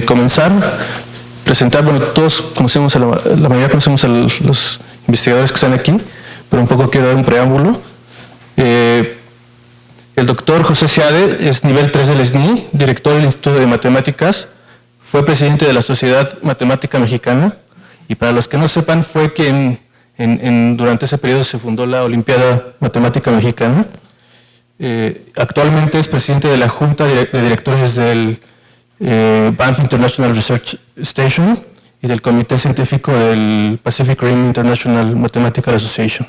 comenzar, presentar, bueno, todos conocemos, la mayoría conocemos a los investigadores que están aquí, pero un poco quiero dar un preámbulo. El doctor José Seade es nivel 3 del SNI, director del Instituto de Matemáticas, fue presidente de la Sociedad Matemática Mexicana, y para los que no sepan, fue quien durante ese periodo se fundó la Olimpiada Matemática Mexicana. Actualmente es presidente de la Junta de Directores del Banff International Research Station y del Comité Científico del Pacific Rim International Mathematical Association.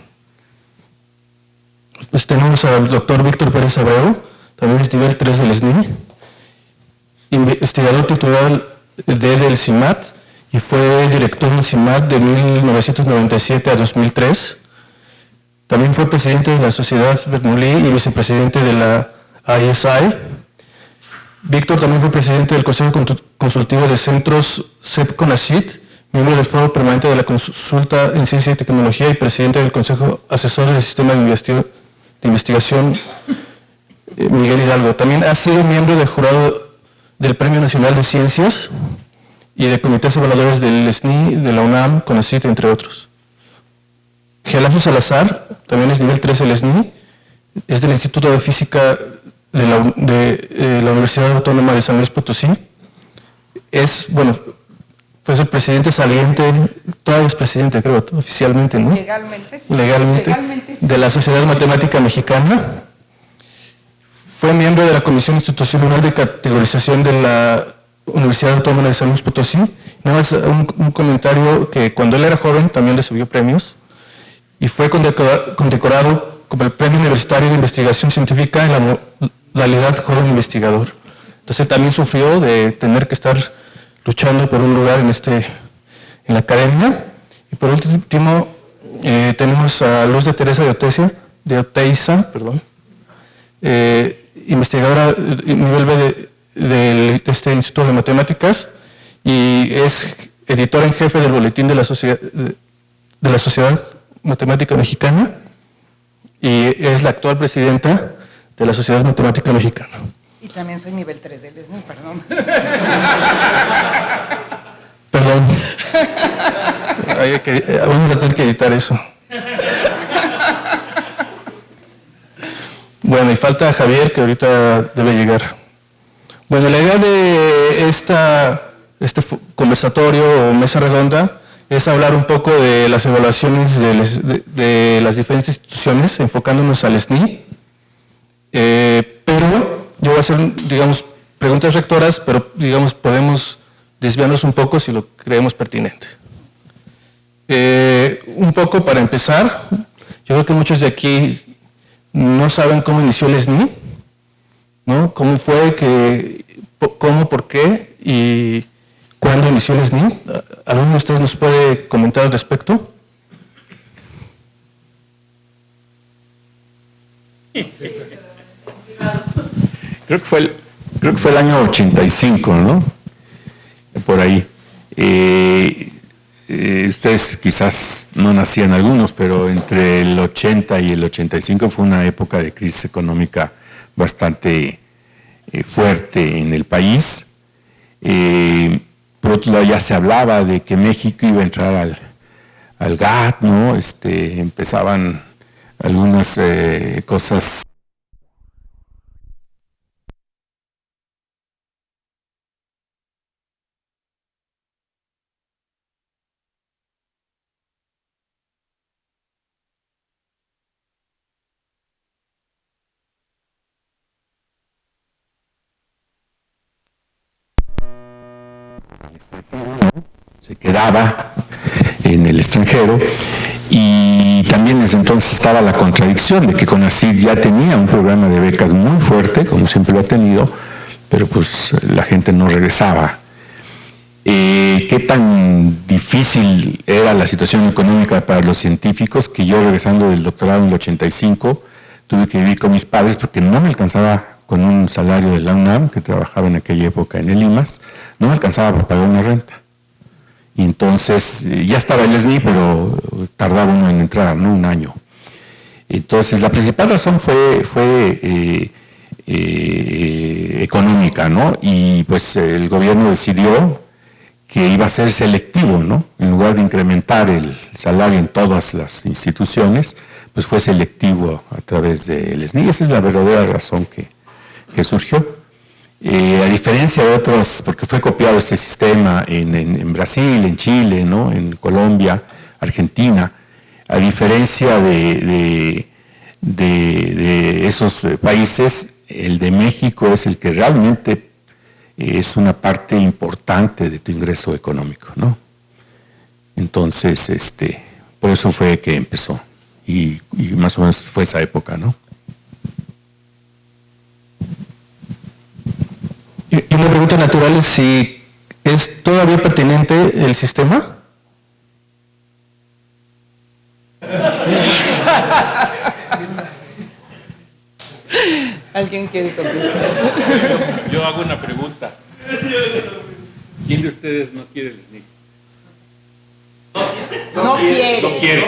Pues tenemos al doctor Víctor Pérez Abreu, también es nivel 3 del SNI, investigador titular del CIMAT y fue director del CIMAT de 1997 a 2003. También fue presidente de la Sociedad Bernoulli y vicepresidente de la ISI. Víctor también fue presidente del Consejo Consultivo de Centros CEP-CONACYT, miembro del Foro Permanente de la Consulta en Ciencia y Tecnología y presidente del Consejo Asesor del Sistema de Investigación Miguel Hidalgo. También ha sido miembro del jurado del Premio Nacional de Ciencias y de comités evaluadores del SNI, de la UNAM, CONACYT, entre otros. Gelafo Salazar, también es nivel 3 del SNI, es del Instituto de Física de la Universidad Autónoma de San Luis Potosí. Fue el presidente saliente, todavía es presidente, creo, oficialmente, ¿no? Legalmente, sí. Legalmente sí. De la Sociedad Matemática Mexicana. Fue miembro de la Comisión Institucional de Categorización de la Universidad Autónoma de San Luis Potosí. Nada más un comentario, que cuando él era joven también recibió premios y fue condecorado como el Premio Universitario de Investigación Científica en la modalidad Joven Investigador. Entonces también sufrió de tener que estar luchando por un lugar en la academia. Y por último, tenemos a Luz de Teresa de Oteiza, investigadora nivel B de este Instituto de Matemáticas y es editora en jefe del Boletín de la Sociedad Matemática Mexicana y es la actual presidenta de la Sociedad Matemática Mexicana. Y también soy nivel 3 del SNI, perdón. Perdón. Vamos a tener que editar eso. Bueno, y falta Javier, que ahorita debe llegar. Bueno, la idea de este conversatorio o mesa redonda es hablar un poco de las evaluaciones de las diferentes instituciones, enfocándonos al SNI. Pero yo voy a hacer, digamos, preguntas rectoras, pero, digamos, podemos desviarnos un poco si lo creemos pertinente. Un poco para empezar, yo creo que muchos de aquí no saben cómo inició el SNI, ¿no? Cómo fue, cómo, por qué y cuándo inició el SNI. ¿Alguno de ustedes nos puede comentar al respecto? Creo que fue el año 85, ¿no? Por ahí. Ustedes quizás no nacían algunos, pero entre el 80 y el 85 fue una época de crisis económica bastante fuerte en el país. Por otro lado, ya se hablaba de que México iba a entrar al GATT, ¿no? Empezaban algunas cosas. Se quedaba en el extranjero y también desde entonces estaba la contradicción de que CONACYT ya tenía un programa de becas muy fuerte, como siempre lo ha tenido, pero pues la gente no regresaba. Qué tan difícil era la situación económica para los científicos que yo, regresando del doctorado en el 85, tuve que vivir con mis padres porque no me alcanzaba con un salario de la UNAM, que trabajaba en aquella época en el IMAS, no me alcanzaba para pagar una renta. Y entonces, ya estaba el SNI, pero tardaba uno en entrar, ¿no? Un año. Entonces, la principal razón fue económica, ¿no? Y pues el gobierno decidió que iba a ser selectivo, ¿no? En lugar de incrementar el salario en todas las instituciones, pues fue selectivo a través del SNI. Esa es la verdadera razón que surgió. A diferencia de otros, porque fue copiado este sistema en Brasil, en Chile, ¿no? En Colombia, Argentina, a diferencia de esos países, el de México es el que realmente es una parte importante de tu ingreso económico, ¿no? Entonces, por eso fue que empezó, y más o menos fue esa época, ¿no? Y una pregunta natural es si es todavía pertinente el sistema. ¿Alguien quiere contestar? Yo hago una pregunta. ¿Quién de ustedes no quiere el SNI? No quiere. No quiere.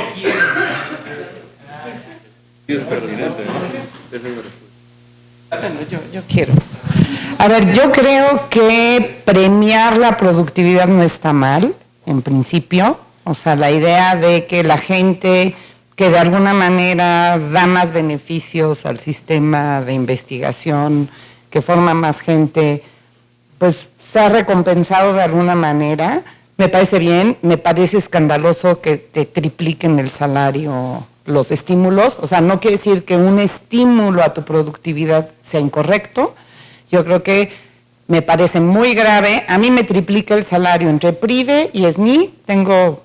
Pido perdón, esa es mi respuesta. Bueno, yo quiero. A ver, yo creo que premiar la productividad no está mal, en principio. O sea, la idea de que la gente que de alguna manera da más beneficios al sistema de investigación, que forma más gente, pues se ha recompensado de alguna manera. Me parece bien, me parece escandaloso que te tripliquen el salario los estímulos. O sea, no quiere decir que un estímulo a tu productividad sea incorrecto. Yo creo que me parece muy grave. A mí me triplica el salario entre PRIVE y SNI, tengo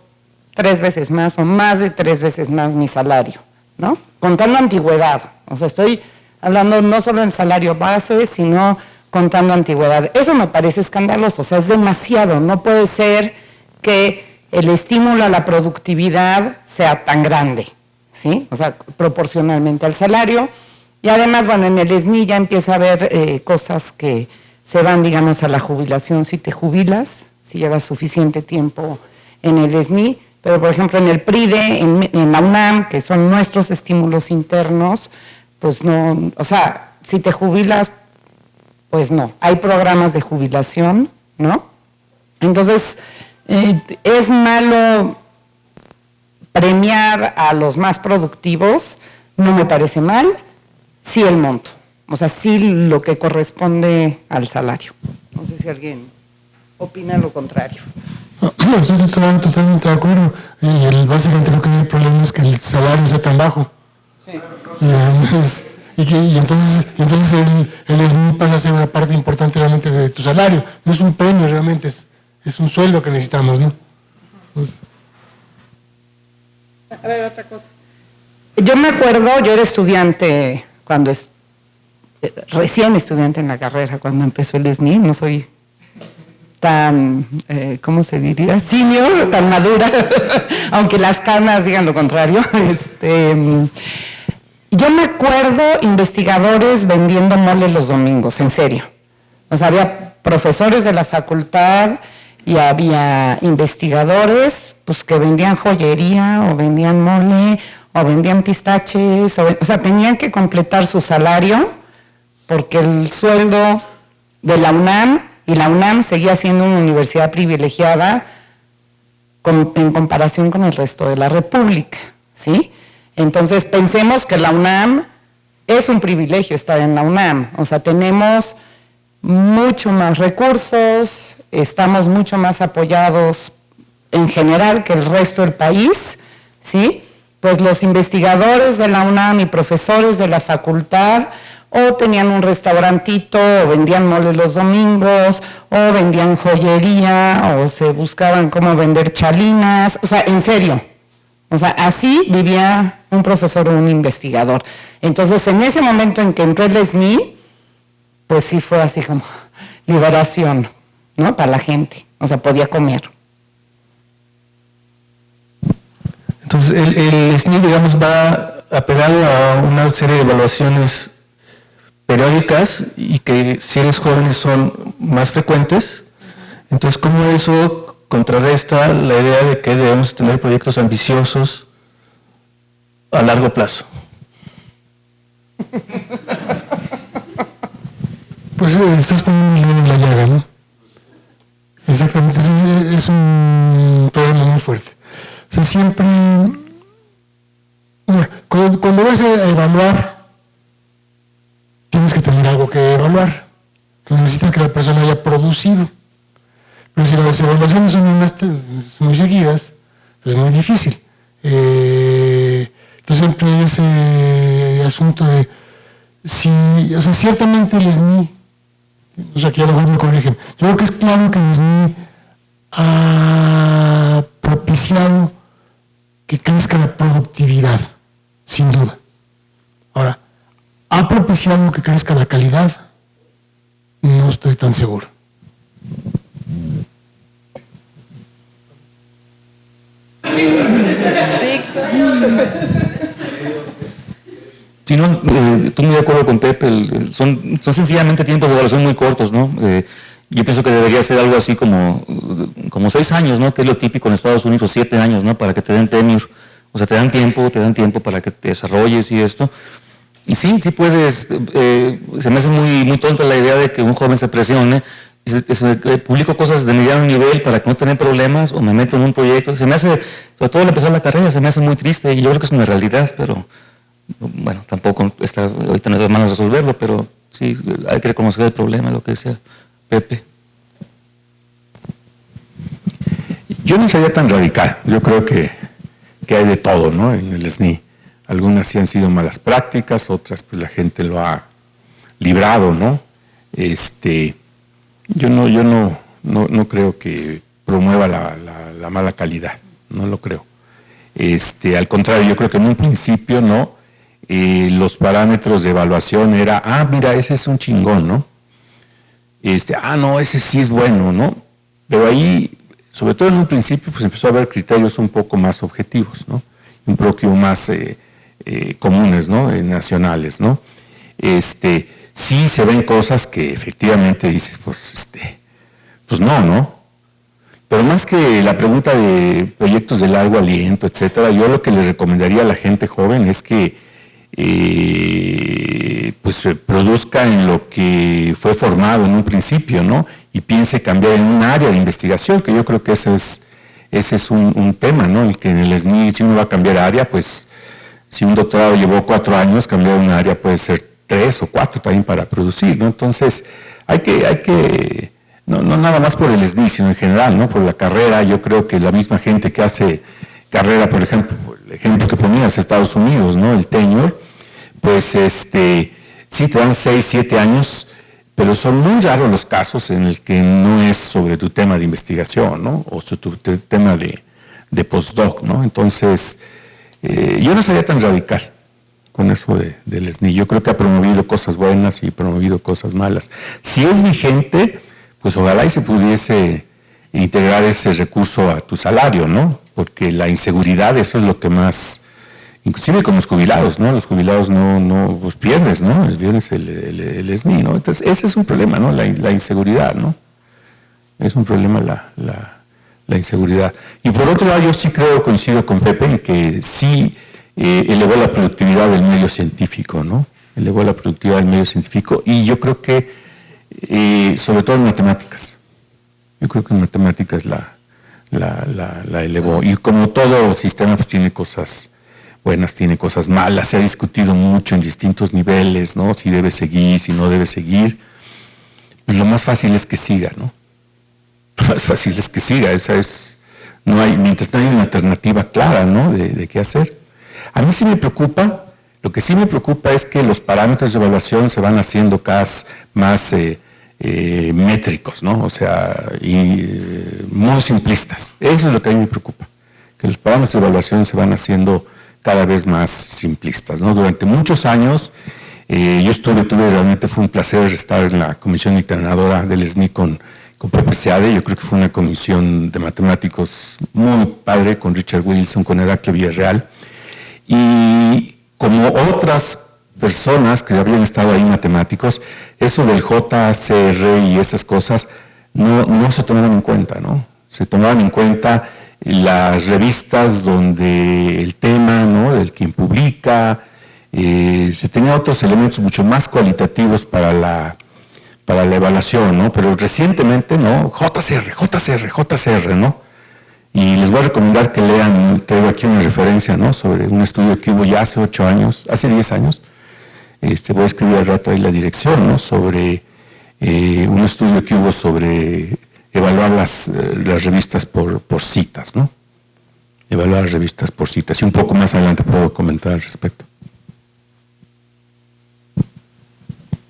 3 veces más o más de 3 veces más mi salario, ¿no? Contando antigüedad. O sea, estoy hablando no solo del salario base, sino contando antigüedad. Eso me parece escandaloso, o sea, es demasiado. No puede ser que el estímulo a la productividad sea tan grande, ¿sí? O sea, proporcionalmente al salario. Y además, bueno, en el SNI ya empieza a haber cosas que se van, digamos, a la jubilación si te jubilas, si llevas suficiente tiempo en el SNI. Pero, por ejemplo, en el PRIDE, en la UNAM, que son nuestros estímulos internos, pues no, o sea, si te jubilas, pues no. Hay programas de jubilación, ¿no? Entonces, es malo premiar a los más productivos, no me parece mal, sí el monto, o sea, sí lo que corresponde al salario. No sé si alguien opina lo contrario. No, estoy totalmente de acuerdo. Y básicamente creo que el problema es que el salario sea tan bajo. Sí. Y entonces el SNI pasa a ser una parte importante realmente de tu salario. No es un premio realmente, es un sueldo que necesitamos, ¿no? Pues, a ver, otra cosa. Yo me acuerdo, yo era estudiante cuando recién estudiante en la carrera cuando empezó el SNI, no soy tan, ¿cómo se diría? Senior, tan madura, aunque las canas digan lo contrario. Yo me acuerdo investigadores vendiendo mole los domingos, en serio. O sea, había profesores de la facultad y había investigadores pues que vendían joyería o vendían mole o vendían pistaches, o sea, tenían que completar su salario porque el sueldo de la UNAM, y la UNAM seguía siendo una universidad privilegiada en comparación con el resto de la República, ¿sí? Entonces, pensemos que la UNAM es un privilegio estar en la UNAM, o sea, tenemos mucho más recursos, estamos mucho más apoyados en general que el resto del país, ¿sí? Pues los investigadores de la UNAM y profesores de la facultad o tenían un restaurantito, o vendían mole los domingos, o vendían joyería, o se buscaban cómo vender chalinas, o sea, en serio. O sea, así vivía un profesor o un investigador. Entonces, en ese momento en que entró el SNI, pues sí fue así como liberación, ¿no? Para la gente, o sea, podía comer. Entonces, el SNI, digamos, va apegado a una serie de evaluaciones periódicas y que si eres joven son más frecuentes. Entonces, ¿cómo eso contrarresta la idea de que debemos tener proyectos ambiciosos a largo plazo? Pues estás poniendo el dedo en la llaga, ¿no? Exactamente, es un problema muy fuerte. O sea, siempre... Mira, cuando vas a evaluar, tienes que tener algo que evaluar. Entonces necesitas que la persona haya producido. Pero si las evaluaciones son muy seguidas, pues es muy difícil. Entonces siempre hay ese asunto de si, o sea, ciertamente el SNI, o sea, que ya lo me corrigen, yo creo que es claro que el SNI ha propiciado que crezca la productividad, sin duda. Ahora, ¿ha propiciado que crezca la calidad? No estoy tan seguro. Sí, no, estoy muy de acuerdo con Pepe, son sencillamente tiempos de evaluación muy cortos, ¿no? Yo pienso que debería ser algo así como 6 años, ¿no? Que es lo típico en Estados Unidos, 7 años, ¿no? Para que te den tenure. O sea, te dan tiempo para que te desarrolles y esto. Y sí puedes, se me hace muy tonta la idea de que un joven se presione, publico cosas de mediano nivel para que no tener problemas, o me meto en un proyecto. Se me hace, sobre todo al empezar la carrera, se me hace muy triste, y yo creo que es una realidad, pero bueno, tampoco está ahorita en nuestras manos resolverlo, pero sí, hay que reconocer el problema, lo que decía Pepe. Yo no sería tan radical, yo creo que hay de todo, ¿no? En el SNI. Algunas sí han sido malas prácticas, otras pues la gente lo ha librado, ¿no? Yo no creo que promueva la mala calidad, no lo creo. Al contrario, yo creo que en un principio, ¿no? Los parámetros de evaluación era, mira, ese es un chingón, ¿no? No, ese sí es bueno, ¿no? Pero ahí, sobre todo en un principio, pues empezó a haber criterios un poco más objetivos, ¿no? Un poco más comunes, ¿no? Nacionales, ¿no? Sí se ven cosas que efectivamente dices, pues no. Pero más que la pregunta de proyectos de largo aliento, etcétera, yo lo que le recomendaría a la gente joven es que pues produzca en lo que fue formado en un principio, ¿no? Y piense cambiar en un área de investigación, que yo creo que ese es un tema, ¿no? El que en el SNI, si uno va a cambiar área, pues si un doctorado llevó 4 años, cambiar un área puede ser 3 o 4 también para producir, ¿no? Entonces, hay que no nada más por el SNI, sino en general, ¿no? Por la carrera. Yo creo que la misma gente que hace carrera, por ejemplo, el ejemplo que ponías, Estados Unidos, ¿no? El tenure, pues sí te dan 6, 7 años, pero son muy raros los casos en el que no es sobre tu tema de investigación, ¿no? O sobre tu tema de postdoc, ¿no? Entonces, yo no sería tan radical con eso del SNI. Yo creo que ha promovido cosas buenas y promovido cosas malas. Si es vigente, pues ojalá y se pudiese integrar ese recurso a tu salario, ¿no? Porque la inseguridad, eso es lo que más, inclusive con los jubilados, ¿no? Los jubilados no pues pierdes, ¿no? Pierdes el SNI, ¿no? Entonces, ese es un problema, ¿no? La inseguridad, ¿no? Es un problema la inseguridad. Y por otro lado, yo sí coincido con Pepe en que sí elevó la productividad del medio científico, ¿no? Elevó la productividad del medio científico, y yo creo que, sobre todo en matemáticas, yo creo que en matemáticas la elevó. Y como todo sistema, pues tiene cosas buenas, tiene cosas malas, se ha discutido mucho en distintos niveles, ¿no? Si debe seguir, si no debe seguir. Pues lo más fácil es que siga, ¿no? Lo más fácil es que siga, mientras no hay una alternativa clara, ¿no? De qué hacer. A mí sí me preocupa, lo que sí me preocupa es que los parámetros de evaluación se van haciendo cada vez más métricos, ¿no? O sea, muy simplistas. Eso es lo que a mí me preocupa, que los parámetros de evaluación se van haciendo cada vez más simplistas, ¿no? Durante muchos años, realmente fue un placer estar en la comisión dictaminadora del SNI con Pepe Seade. Yo creo que fue una comisión de matemáticos muy padre, con Richard Wilson, con Heraclio Villarreal, y como otras personas que habían estado ahí, matemáticos, eso del JCR y esas cosas no se tomaron en cuenta, ¿no? Se tomaban en cuenta las revistas donde el tema, ¿no? Del quien publica, se tenían otros elementos mucho más cualitativos para para la evaluación, ¿no? Pero recientemente, ¿no? JCR, ¿no? Y les voy a recomendar que lean, traigo aquí una referencia, ¿no? Sobre un estudio que hubo ya hace 10 años. Voy a escribir al rato ahí la dirección, ¿no? Sobre un estudio que hubo sobre evaluar las revistas por citas, ¿no? Evaluar las revistas por citas. Y un poco más adelante puedo comentar al respecto.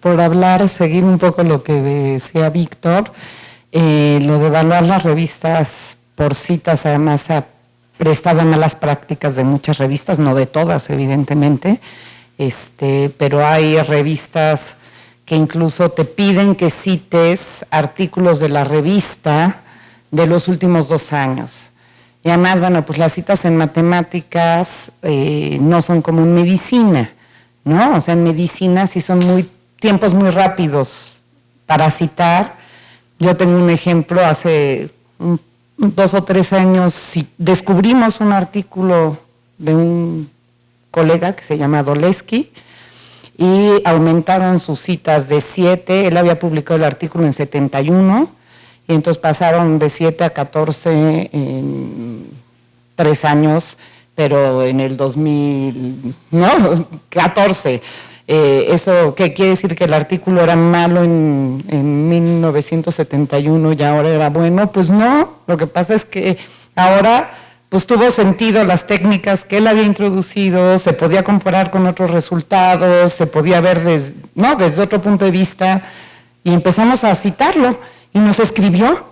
Por hablar, seguir un poco lo que decía Víctor, lo de evaluar las revistas por citas, además ha prestado a malas prácticas de muchas revistas, no de todas, evidentemente, pero hay revistas que incluso te piden que cites artículos de la revista de los últimos 2 años. Y además, bueno, pues las citas en matemáticas no son como en medicina, ¿no? O sea, en medicina sí son tiempos muy rápidos para citar. Yo tengo un ejemplo, hace 2 o 3 años descubrimos un artículo de un colega que se llama Doleski y aumentaron sus citas de 7, él había publicado el artículo en 71, y entonces pasaron de 7 a 14 en 3 años, pero en el 2014. ¿Eso qué quiere decir? ¿Que el artículo era malo en 1971 y ahora era bueno? Pues no, lo que pasa es que ahora pues tuvo sentido las técnicas que él había introducido, se podía comparar con otros resultados, se podía ver desde otro punto de vista, y empezamos a citarlo, y nos escribió,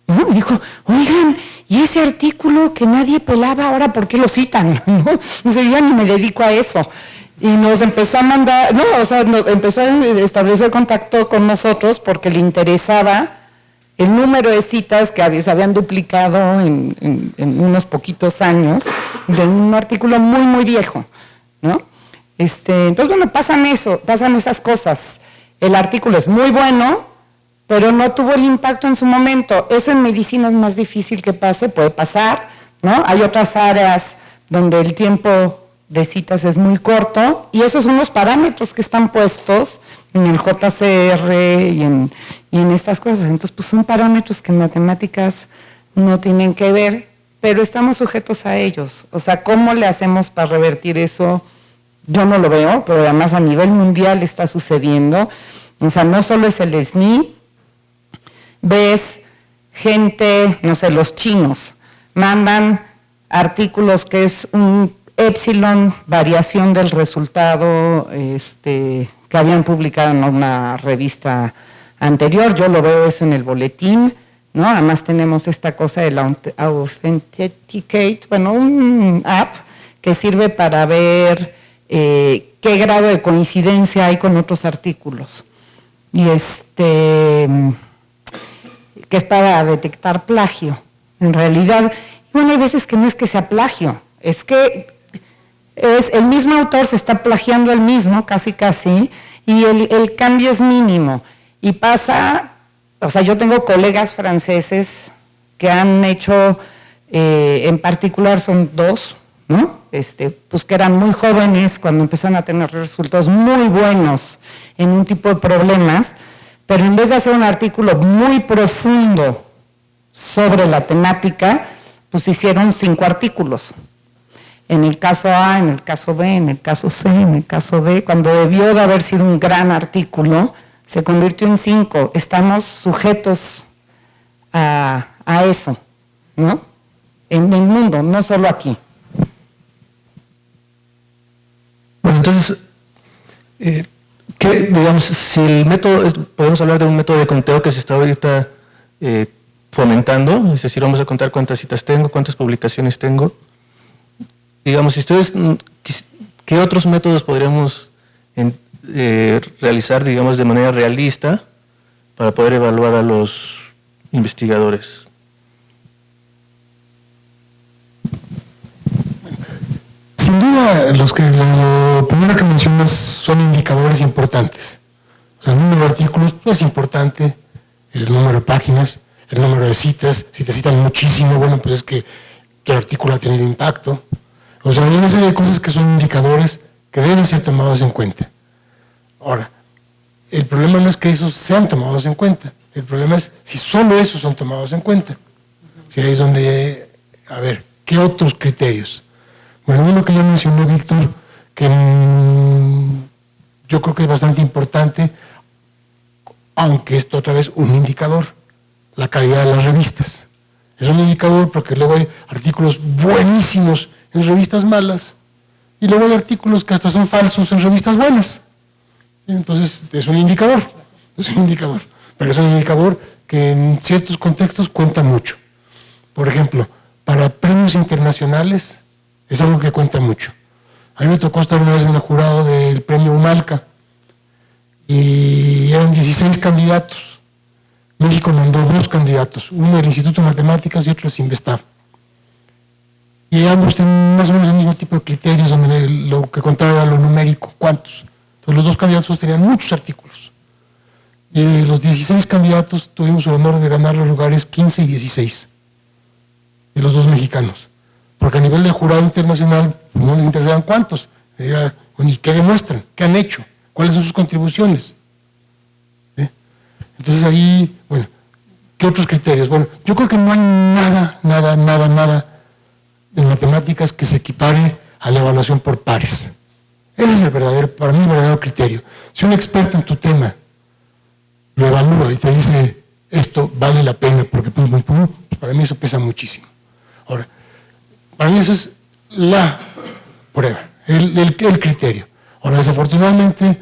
¿no? Y dijo, oigan, y ese artículo que nadie pelaba, ahora ¿por qué lo citan? ¿No? Dice, yo ni me dedico a eso. Y nos empezó a mandar, empezó a establecer contacto con nosotros porque le interesaba el número de citas que se habían duplicado en unos poquitos años de un artículo muy, muy viejo, ¿no? Entonces, bueno, pasan esas cosas. El artículo es muy bueno, pero no tuvo el impacto en su momento. Eso en medicina es más difícil que pase, puede pasar, ¿no? Hay otras áreas donde el tiempo de citas es muy corto, y esos son los parámetros que están puestos en el JCR y en estas cosas. Entonces, pues son parámetros que en matemáticas no tienen que ver, pero estamos sujetos a ellos. O sea, ¿cómo le hacemos para revertir eso? Yo no lo veo, pero además a nivel mundial está sucediendo. O sea, no solo es el SNI, ves gente, no sé, los chinos mandan artículos que es un epsilon variación del resultado que habían publicado en una revista anterior. Yo lo veo eso en el boletín, ¿no? Además tenemos esta cosa del Authenticate, bueno, un app que sirve para ver qué grado de coincidencia hay con otros artículos. Y que es para detectar plagio, en realidad. Bueno, hay veces que no es que sea plagio, es que el mismo autor se está plagiando el mismo, casi, y el cambio es mínimo. Y pasa, o sea, yo tengo colegas franceses que han hecho, en particular son 2, ¿no? Pues que eran muy jóvenes cuando empezaron a tener resultados muy buenos en un tipo de problemas, pero en vez de hacer un artículo muy profundo sobre la temática, pues hicieron 5 artículos. En el caso A, en el caso B, en el caso C, en el caso D, cuando debió de haber sido un gran artículo, se convirtió en 5. Estamos sujetos a eso, ¿no? En el mundo, no solo aquí. Bueno, entonces, digamos, si el método, podemos hablar de un método de conteo que se está ahorita fomentando, es decir, vamos a contar cuántas citas tengo, cuántas publicaciones tengo. Digamos, si ustedes, ¿qué otros métodos podríamos realizar, digamos, de manera realista para poder evaluar a los investigadores? Sin duda, lo primero que mencionas son indicadores importantes. O sea, el número de artículos es importante, el número de páginas, el número de citas. Si te citan muchísimo, bueno, pues es que tu artículo ha tenido impacto. O sea, hay una serie de cosas que son indicadores que deben ser tomados en cuenta. Ahora, el problema no es que esos sean tomados en cuenta, el problema es si solo esos son tomados en cuenta. Si ahí es donde, a ver, ¿qué otros criterios? Bueno, uno que ya mencionó Víctor, que yo creo que es bastante importante, aunque esto otra vez un indicador, la calidad de las revistas. Es un indicador porque luego hay artículos buenísimos en revistas malas y luego hay artículos que hasta son falsos en revistas buenas. Entonces es un indicador, pero es un indicador que en ciertos contextos cuenta mucho. Por ejemplo, para premios internacionales es algo que cuenta mucho. A mí me tocó estar una vez en el jurado del premio Humalca y eran 16 candidatos. México mandó 2 candidatos, uno del Instituto de Matemáticas y otro del Investav. Y ambos tienen más o menos el mismo tipo de criterios, donde lo que contaba era lo numérico, cuántos. Entonces los 2 candidatos tenían muchos artículos. Y de los 16 candidatos tuvimos el honor de ganar los lugares 15 y 16, de los 2 mexicanos. Porque a nivel del jurado internacional pues, no les interesaban cuántos. Era, bueno, ¿y qué demuestran? ¿Qué han hecho? ¿Cuáles son sus contribuciones? ¿Sí? Entonces ahí, bueno, ¿qué otros criterios? Bueno, yo creo que no hay nada en matemáticas que se equipare a la evaluación por pares. Ese es el verdadero, para mí, el verdadero criterio. Si un experto en tu tema lo evalúa y te dice, esto vale la pena porque pum, pues para mí eso pesa muchísimo. Ahora, para mí eso es la prueba, el criterio. Ahora, desafortunadamente,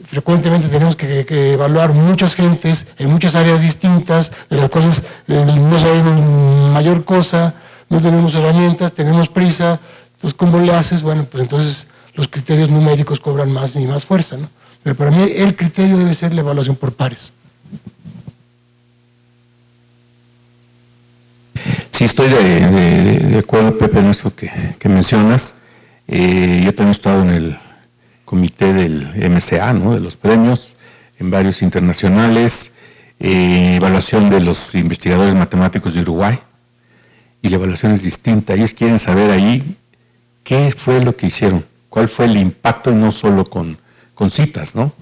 frecuentemente tenemos que evaluar muchas gentes en muchas áreas distintas, de las cuales no sabemos mayor cosa, no tenemos herramientas, tenemos prisa. Entonces, ¿cómo le haces? Bueno, pues entonces los criterios numéricos cobran más y más fuerza, ¿no? Pero para mí el criterio debe ser la evaluación por pares. Sí, estoy de acuerdo, Pepe, en eso que mencionas. Yo también he estado en el comité del MCA, ¿no? De los premios, en varios internacionales, evaluación de los investigadores matemáticos de Uruguay, y la evaluación es distinta. Ellos quieren saber ahí qué fue lo que hicieron, cuál fue el impacto, y no solo con citas, ¿no?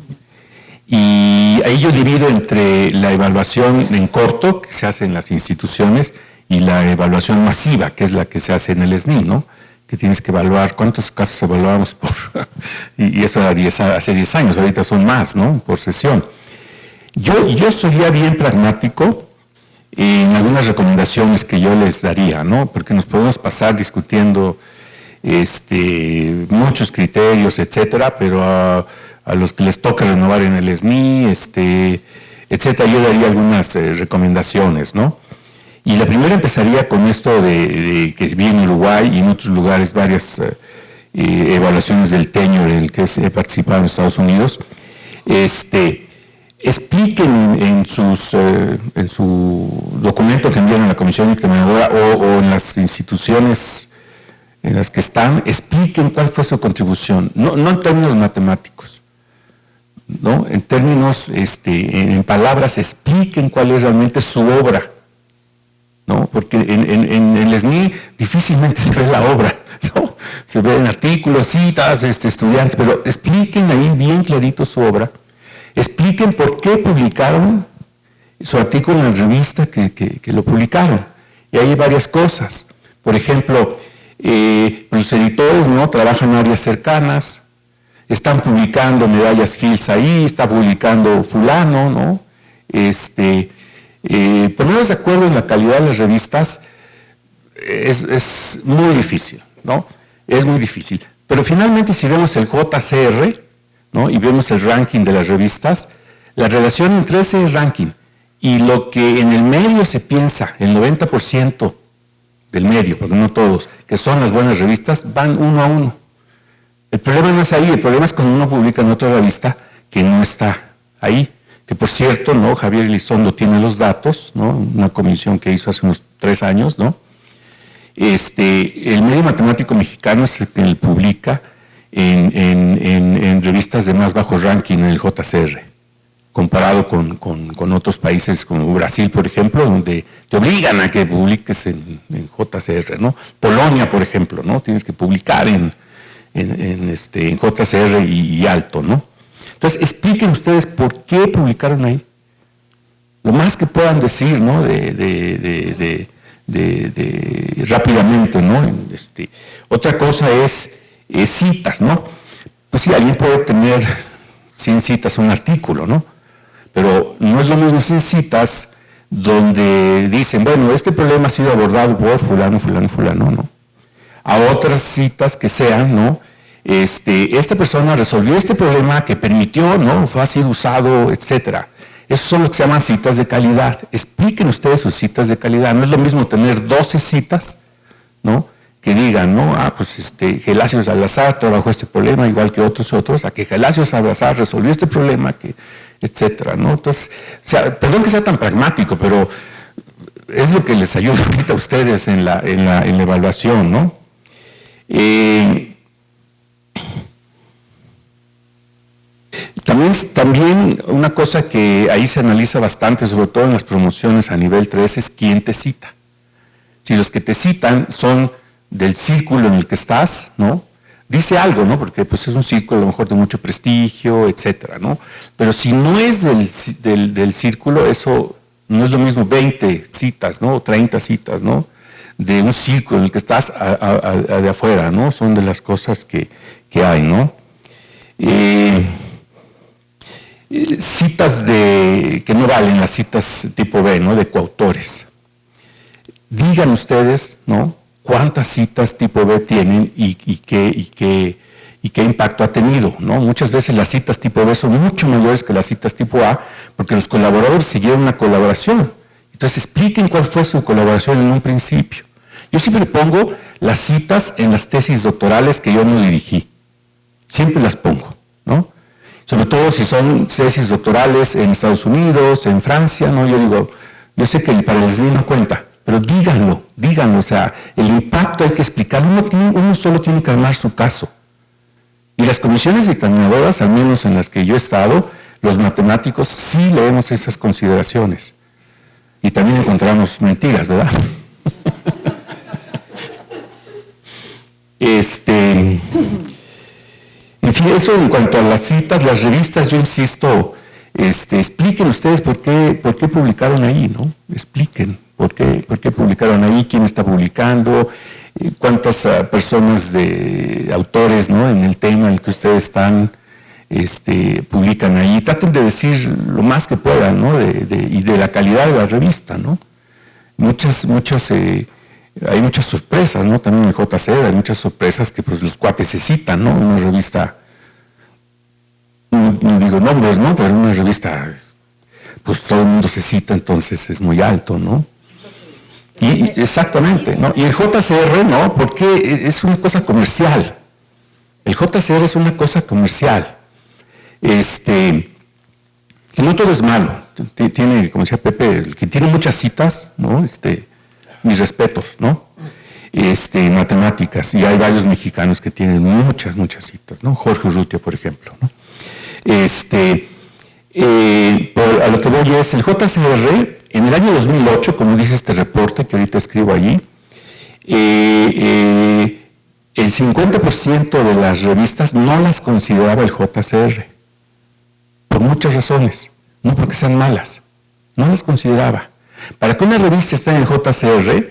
Y ahí yo divido entre la evaluación en corto, que se hace en las instituciones, y la evaluación masiva, que es la que se hace en el SNI, ¿no? Que tienes que evaluar cuántos casos evaluamos por... y eso era hace 10 años, ahorita son más, ¿no? Por sesión. Yo sería bien pragmático en algunas recomendaciones que yo les daría, ¿no? Porque nos podemos pasar discutiendo muchos criterios, etcétera, pero a los que les toca renovar en el SNI, etcétera, yo daría algunas recomendaciones, ¿no? Y la primera empezaría con esto de que vi en Uruguay y en otros lugares varias evaluaciones del tenure en el que he participado en Estados Unidos. Expliquen en su documento que envían a la Comisión Dictaminadora o en las instituciones en las que están, expliquen cuál fue su contribución, no en términos matemáticos, ¿no? En términos, en palabras, expliquen cuál es realmente su obra, ¿no? Porque en el SNI difícilmente se ve la obra, ¿no? Se ven artículos, citas, estudiantes, pero expliquen ahí bien clarito su obra, expliquen por qué publicaron su artículo en la revista que lo publicaron. Y hay varias cosas. Por ejemplo, los editores, ¿no? Trabajan en áreas cercanas, están publicando medallas Fields ahí, está publicando fulano, ¿no? Ponernos de acuerdo en la calidad de las revistas es muy difícil, ¿no? Es muy difícil. Pero finalmente, si vemos el JCR, ¿no? Y vemos el ranking de las revistas, la relación entre ese ranking y lo que en el medio se piensa, el 90% del medio, porque no todos, que son las buenas revistas, van 1 a 1. El problema no es ahí, el problema es cuando uno publica en otra revista que no está ahí. Que por cierto, ¿no? Javier Elizondo tiene los datos, ¿no? Una comisión que hizo hace unos 3 años, ¿no? El medio matemático mexicano es el que publica en revistas de más bajo ranking en el JCR, comparado con otros países como Brasil, por ejemplo, donde te obligan a que publiques en JCR, ¿no? Polonia, por ejemplo, ¿no? Tienes que publicar en JCR y alto, ¿no? Entonces, expliquen ustedes por qué publicaron ahí. Lo más que puedan decir, ¿no? Rápidamente, ¿no? Otra cosa es citas, ¿no? Pues sí, alguien puede tener 100 citas a un artículo, ¿no? Pero no es lo mismo 100 citas donde dicen, bueno, este problema ha sido abordado por fulano, fulano, fulano, ¿no? A otras citas que sean, ¿no? Esta persona resolvió este problema que permitió, ¿no? Fue así usado, etcétera. Esos son los que se llaman citas de calidad. Expliquen ustedes sus citas de calidad. No es lo mismo tener 12 citas, ¿no? Que digan, ¿no? Pues Gelasio Salazar trabajó este problema igual que otros, a que Gelasio Salazar resolvió este problema, que, etcétera, ¿no? Entonces, o sea, perdón que sea tan pragmático, pero es lo que les ayuda ahorita a ustedes en la evaluación, ¿no? También una cosa que ahí se analiza bastante, sobre todo en las promociones a nivel 3, es quién te cita. Si los que te citan son del círculo en el que estás, ¿no? Dice algo, ¿no? Porque pues es un círculo a lo mejor de mucho prestigio, etcétera, ¿no? Pero si no es del círculo, eso no es lo mismo 20 citas, ¿no? O 30 citas, ¿no? De un círculo en el que estás de afuera, ¿no? Son de las cosas que hay, ¿no? Citas que no valen, las citas tipo B, ¿no? De coautores. Digan ustedes, ¿no? Cuántas citas tipo B tienen y qué impacto ha tenido, ¿no? Muchas veces las citas tipo B son mucho mayores que las citas tipo A porque los colaboradores siguieron una colaboración. Entonces expliquen cuál fue su colaboración en un principio. Yo siempre pongo las citas en las tesis doctorales que yo no dirigí. Siempre las pongo, ¿no? Sobre todo si son tesis doctorales en Estados Unidos, en Francia, ¿no? Yo digo, yo sé que para el SNI no cuenta, pero díganlo, o sea, el impacto hay que explicarlo, uno solo tiene que armar su caso. Y las comisiones dictaminadoras, al menos en las que yo he estado, los matemáticos sí leemos esas consideraciones. Y también encontramos mentiras, ¿verdad? En fin, eso en cuanto a las citas, las revistas, yo insisto, expliquen ustedes por qué publicaron ahí, ¿no? Expliquen por qué publicaron ahí, quién está publicando, cuántas personas autores, ¿no? En el tema en el que ustedes están, publican ahí. Traten de decir lo más que puedan, ¿no? Y de la calidad de la revista, ¿no? Hay muchas sorpresas, ¿no? También en el JCR hay muchas sorpresas que pues los cuates se citan, ¿no? Una revista, no digo nombres, ¿no? Pero una revista, pues todo el mundo se cita, entonces es muy alto, ¿no? Y exactamente, ¿no? Y el JCR, ¿no? Porque es una cosa comercial. El JCR es una cosa comercial. Que no todo es malo. Tiene, como decía Pepe, que tiene muchas citas, ¿no? Mis respetos, ¿no? Matemáticas, y hay varios mexicanos que tienen muchas citas, ¿no? Jorge Urrutia, por ejemplo, ¿no? A lo que voy es, el JCR, en el año 2008, como dice este reporte que ahorita escribo allí, el 50% de las revistas no las consideraba el JCR, por muchas razones, no porque sean malas, no las consideraba. Para que una revista esté en el JCR,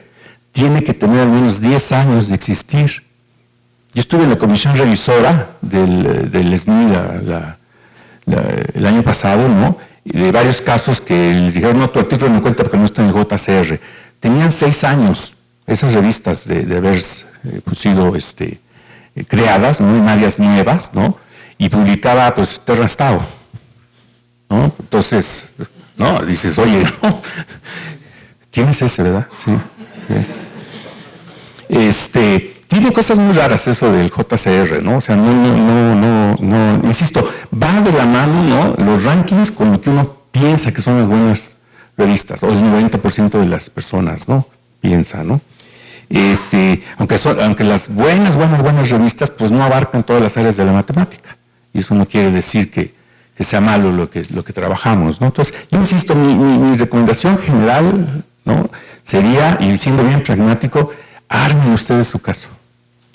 tiene que tener al menos 10 años de existir. Yo estuve en la comisión revisora del SNI el año pasado, ¿no? Y de varios casos que les dijeron, no, tu artículo no cuenta porque no está en el JCR. Tenían 6 años esas revistas de haber sido creadas, ¿no? En áreas nuevas, ¿no? Y publicaba, pues, Terra Stau, ¿no? Entonces, no, dices, oye, ¿no? ¿Quién es ese, verdad? Sí. Tiene cosas muy raras eso del JCR, ¿no? O sea, no, insisto, va de la mano, ¿no? Los rankings con lo que uno piensa que son las buenas revistas, o el 90% de las personas, ¿no? Piensa, ¿no? Aunque las buenas revistas, pues no abarcan todas las áreas de la matemática. Y eso no quiere decir que sea malo lo que trabajamos, ¿no? Entonces, yo insisto, mi recomendación general, ¿no? Sería, y siendo bien pragmático, armen ustedes su caso.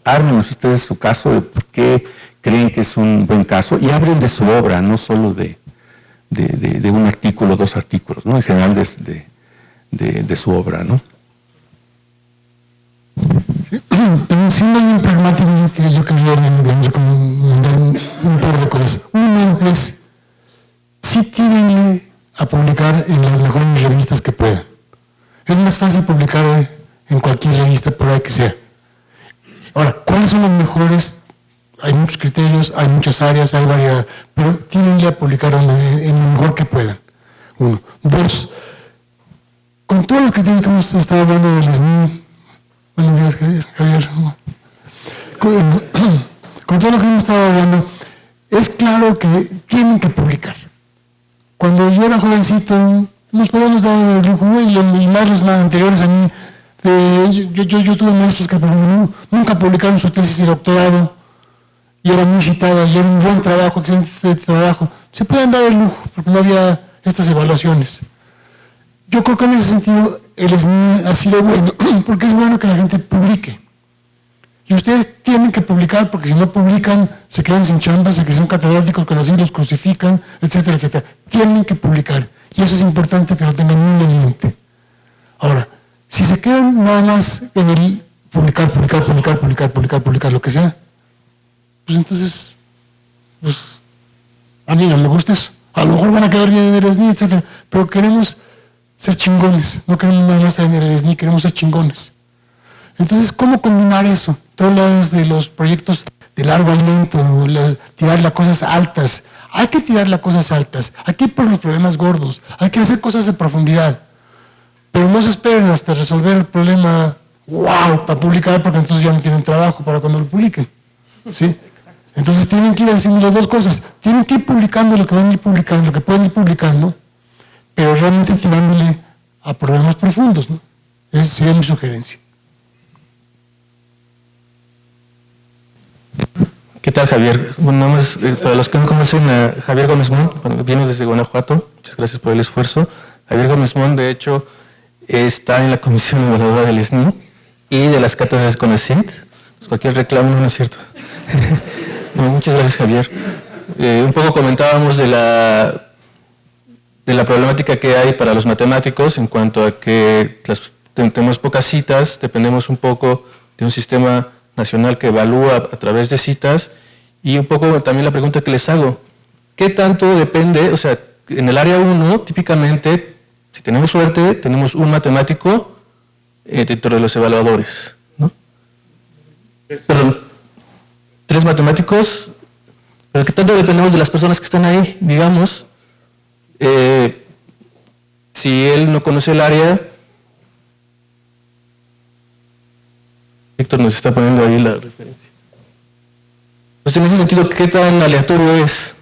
Ármenos ustedes su caso de por qué creen que es un buen caso y hablen de su obra, no solo de un artículo, 2 artículos, ¿no? En general de su obra, ¿no? Sí. Siendo bien pragmático, yo quería recomendar un par de cosas. Uno es, sí tírenle a publicar en las mejores revistas que puedan. Es más fácil publicar en cualquier revista, por ahí que sea. Ahora, ¿cuáles son las mejores? Hay muchos criterios, hay muchas áreas, hay variedad, pero tírenle a publicar en lo mejor que puedan. 1. 2. Con todos los criterios que hemos estado hablando del SNI, buenos días, Javier. Con todo lo que hemos estado hablando, es claro que tienen que publicar. Cuando yo era jovencito, nos podíamos dar el lujo, y más los anteriores a mí, yo tuve maestros que nunca publicaron su tesis de doctorado, y era muy citada, y era un buen trabajo, excelente trabajo. Se pueden dar el lujo, porque no había estas evaluaciones. Yo creo que en ese sentido el SNI ha sido bueno, porque es bueno que la gente publique. Y ustedes tienen que publicar, porque si no publican, se quedan sin chamba, se quedan catedráticos con así los crucifican, etcétera, etcétera. Tienen que publicar. Y eso es importante que lo tengan muy en mente. Ahora, si se quedan nada más en el publicar, lo que sea, pues entonces, pues, a mí no me gusta eso. A lo mejor van a quedar bien en el SNI, etcétera. Pero queremos ser chingones. No queremos nada más en el SNI, queremos ser chingones. Entonces, ¿cómo combinar eso? Tú hablas de los proyectos de largo aliento, tirar las cosas altas. Hay que tirar las cosas altas. Hay que ir por los problemas gordos. Hay que hacer cosas de profundidad. Pero no se esperen hasta resolver el problema, wow, para publicar, porque entonces ya no tienen trabajo para cuando lo publiquen. ¿Sí? Entonces tienen que ir haciendo las dos cosas. Tienen que ir publicando lo que van a ir publicando, lo que pueden ir publicando, pero realmente tirándole a problemas profundos, ¿no? Esa sería mi sugerencia. ¿Qué tal, Javier? Bueno, nada más, para los que no conocen a Javier Gómez Mont, bueno, viene desde Guanajuato, muchas gracias por el esfuerzo. Javier Gómez Mont, de hecho, está en la comisión evaluadora del SNI y de las cátedras de CONACYT. Pues cualquier reclamo, no es cierto. No, muchas gracias, Javier. Un poco comentábamos de la problemática que hay para los matemáticos en cuanto a que tenemos pocas citas, dependemos un poco de un sistema nacional que evalúa a través de citas, y un poco también la pregunta que les hago, ¿qué tanto depende? O sea, en el área 1, típicamente, si tenemos suerte, tenemos un matemático dentro de los evaluadores, ¿no? Perdón, 3 matemáticos, pero ¿qué tanto dependemos de las personas que están ahí? Digamos, si él no conoce el área, Víctor nos está poniendo ahí la referencia. Pues en ese sentido, ¿qué tan aleatorio es?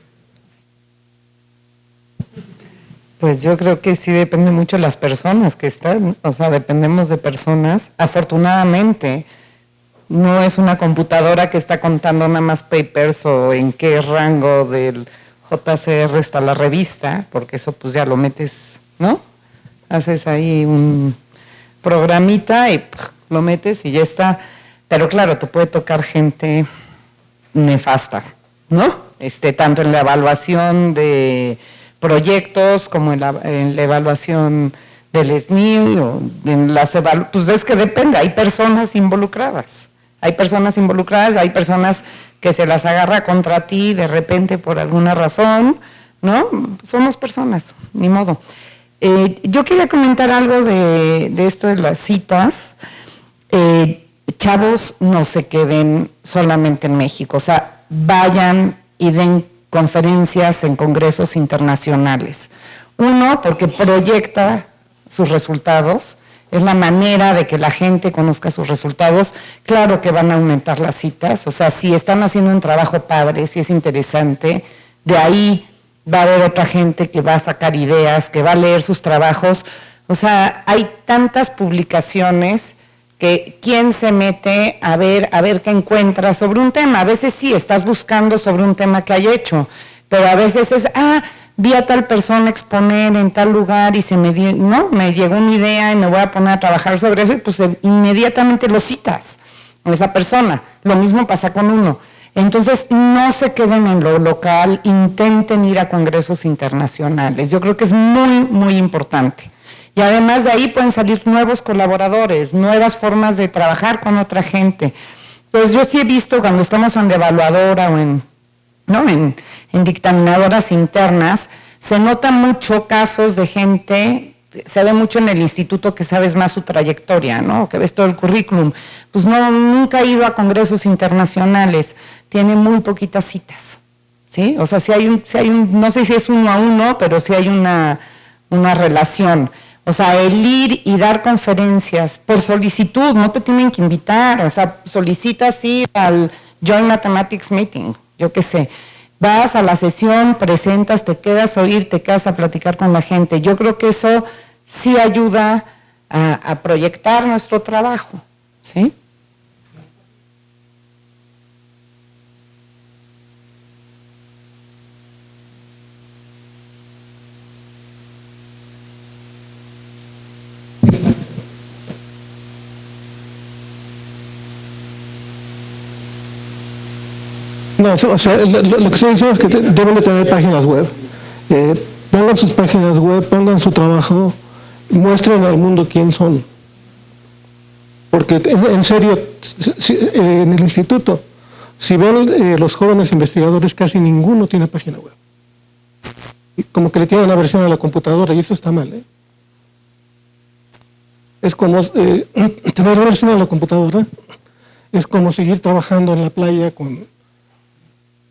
Pues yo creo que sí depende mucho de las personas que están, o sea, dependemos de personas. Afortunadamente, no es una computadora que está contando nada más papers o en qué rango del JCR está la revista, porque eso pues ya lo metes, ¿no? Haces ahí un programita y lo metes y ya está. Pero claro, te puede tocar gente nefasta, ¿no? Tanto en la evaluación de proyectos como en la evaluación del SNI o en las pues es que depende, hay personas involucradas. Hay personas que se las agarra contra ti de repente por alguna razón, ¿no? Somos personas, ni modo. Yo quería comentar algo de esto de las citas. Chavos, no se queden solamente en México, o sea, vayan y den conferencias en congresos internacionales. Uno, porque proyecta sus resultados, es la manera de que la gente conozca sus resultados. Claro que van a aumentar las citas, o sea, si están haciendo un trabajo padre, si es interesante, de ahí va a haber otra gente que va a sacar ideas, que va a leer sus trabajos. O sea, hay tantas publicaciones que quién se mete a ver qué encuentra sobre un tema. A veces sí, estás buscando sobre un tema que haya hecho, pero a veces es, vi a tal persona exponer en tal lugar y me llegó una idea y me voy a poner a trabajar sobre eso y pues inmediatamente lo citas a esa persona. Lo mismo pasa con uno. Entonces, no se queden en lo local, intenten ir a congresos internacionales. Yo creo que es muy, muy importante. Y además de ahí pueden salir nuevos colaboradores, nuevas formas de trabajar con otra gente. Pues yo sí he visto cuando estamos en evaluadora o en dictaminadoras internas, se notan mucho casos de gente, se ve mucho en el instituto que sabes más su trayectoria, ¿no? Que ves todo el currículum. Pues no, nunca ha ido a congresos internacionales, tiene muy poquitas citas, ¿sí? O sea, si hay un, no sé si es 1 a 1, pero sí hay una relación. O sea, el ir y dar conferencias por solicitud, no te tienen que invitar, o sea, solicitas ir al Joint Mathematics Meeting, yo qué sé. Vas a la sesión, presentas, te quedas a oír, te quedas a platicar con la gente. Yo creo que eso sí ayuda a proyectar nuestro trabajo, ¿sí? No, o sea, lo que estoy diciendo es que deben de tener páginas web. Pongan sus páginas web, pongan su trabajo, muestren al mundo quién son. Porque en serio, en el instituto, si ven los jóvenes investigadores, casi ninguno tiene página web. Como que le tienen una versión a la computadora y eso está mal, ¿eh? Es como tener la versión a la computadora, es como seguir trabajando en la playa con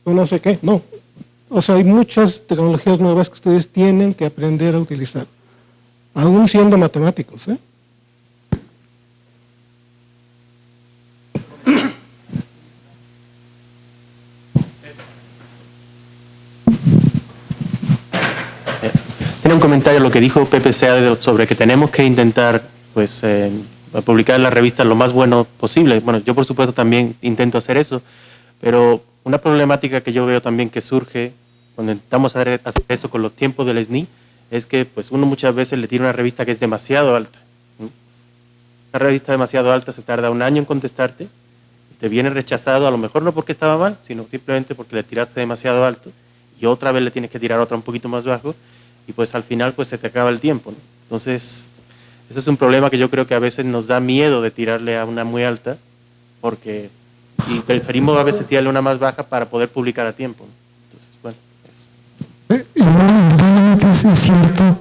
no sé qué, no. O sea, hay muchas tecnologías nuevas que ustedes tienen que aprender a utilizar, aún siendo matemáticos, ¿eh? Tiene un comentario lo que dijo Pepe Sea sobre que tenemos que intentar pues publicar en la revista lo más bueno posible. Bueno, yo por supuesto también intento hacer eso, pero una problemática que yo veo también que surge cuando intentamos hacer eso con los tiempos del SNI es que pues uno muchas veces le tira una revista que es demasiado alta. Una revista demasiado alta se tarda 1 año en contestarte, te viene rechazado, a lo mejor no porque estaba mal, sino simplemente porque le tiraste demasiado alto y otra vez le tienes que tirar otra un poquito más bajo y pues al final pues se te acaba el tiempo, ¿no? Entonces, ese es un problema que yo creo que a veces nos da miedo de tirarle a una muy alta porque y preferimos a veces tirarle una más baja para poder publicar a tiempo, ¿no? Entonces, bueno, eso. Indudablemente es cierto,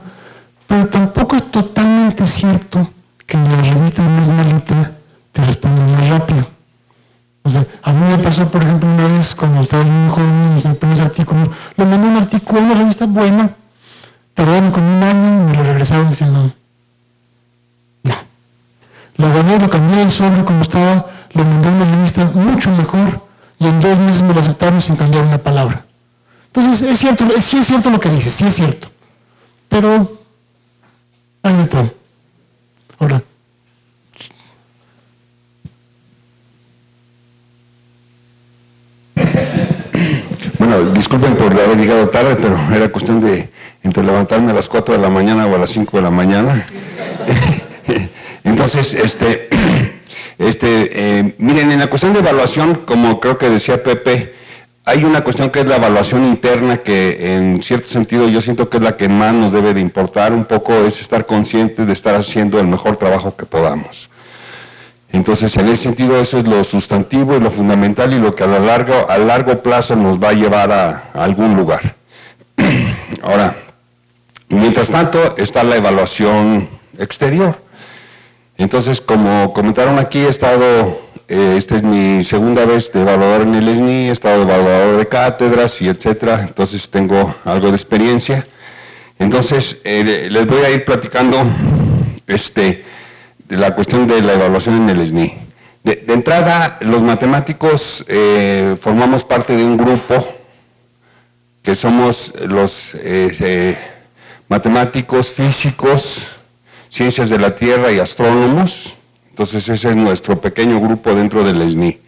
pero tampoco es totalmente cierto que la revista más malita te responde más rápido. O sea, a mí me pasó, por ejemplo, una vez cuando estaba muy joven, mis primeros artículos, le mandé un artículo a una revista buena, tardaron como 1 año y me lo regresaron diciendo, no. Lo agarré, lo cambié del sobre como estaba, le mandé una revista mucho mejor y en 2 meses me lo aceptaron sin cambiar una palabra. Entonces, es cierto, sí es cierto lo que dices, sí es cierto. Pero, hay de todo. Ahora. Bueno, disculpen por haber llegado tarde, pero era cuestión de entre levantarme a las 4 de la mañana o a las 5 de la mañana. Entonces, miren, en la cuestión de evaluación, como creo que decía Pepe, hay una cuestión que es la evaluación interna que en cierto sentido yo siento que es la que más nos debe de importar un poco, es estar conscientes de estar haciendo el mejor trabajo que podamos. Entonces, en ese sentido, eso es lo sustantivo y lo fundamental y lo que a largo plazo nos va a llevar a algún lugar. Ahora, mientras tanto, está la evaluación exterior. Entonces, como comentaron aquí, he estado, esta es mi segunda vez de evaluador en el SNI, he estado de evaluador de cátedras y etcétera, entonces tengo algo de experiencia. Entonces, les voy a ir platicando de la cuestión de la evaluación en el SNI. De entrada, los matemáticos formamos parte de un grupo que somos los matemáticos, físicos, ciencias de la Tierra y astrónomos. Entonces ese es nuestro pequeño grupo dentro del SNI.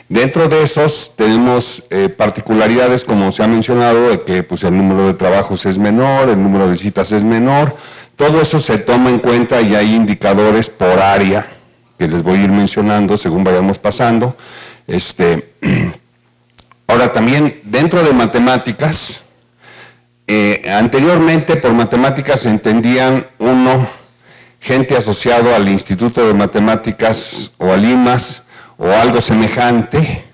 Dentro de esos tenemos particularidades, como se ha mencionado, de que pues, el número de trabajos es menor, el número de citas es menor. Todo eso se toma en cuenta y hay indicadores por área que les voy a ir mencionando según vayamos pasando. Ahora también dentro de matemáticas, anteriormente por matemáticas se entendían gente asociado al Instituto de Matemáticas o al IMAS o algo semejante,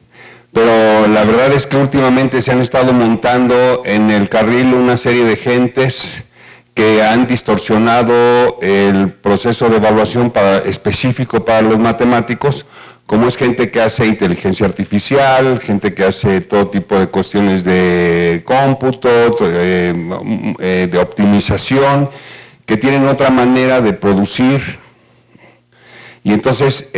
pero la verdad es que últimamente se han estado montando en el carril una serie de gentes que han distorsionado el proceso de evaluación específico para los matemáticos, como es gente que hace inteligencia artificial, gente que hace todo tipo de cuestiones de cómputo, de optimización, que tienen otra manera de producir. Y entonces,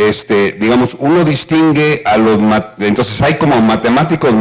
digamos, uno distingue a los... Entonces hay como matemáticos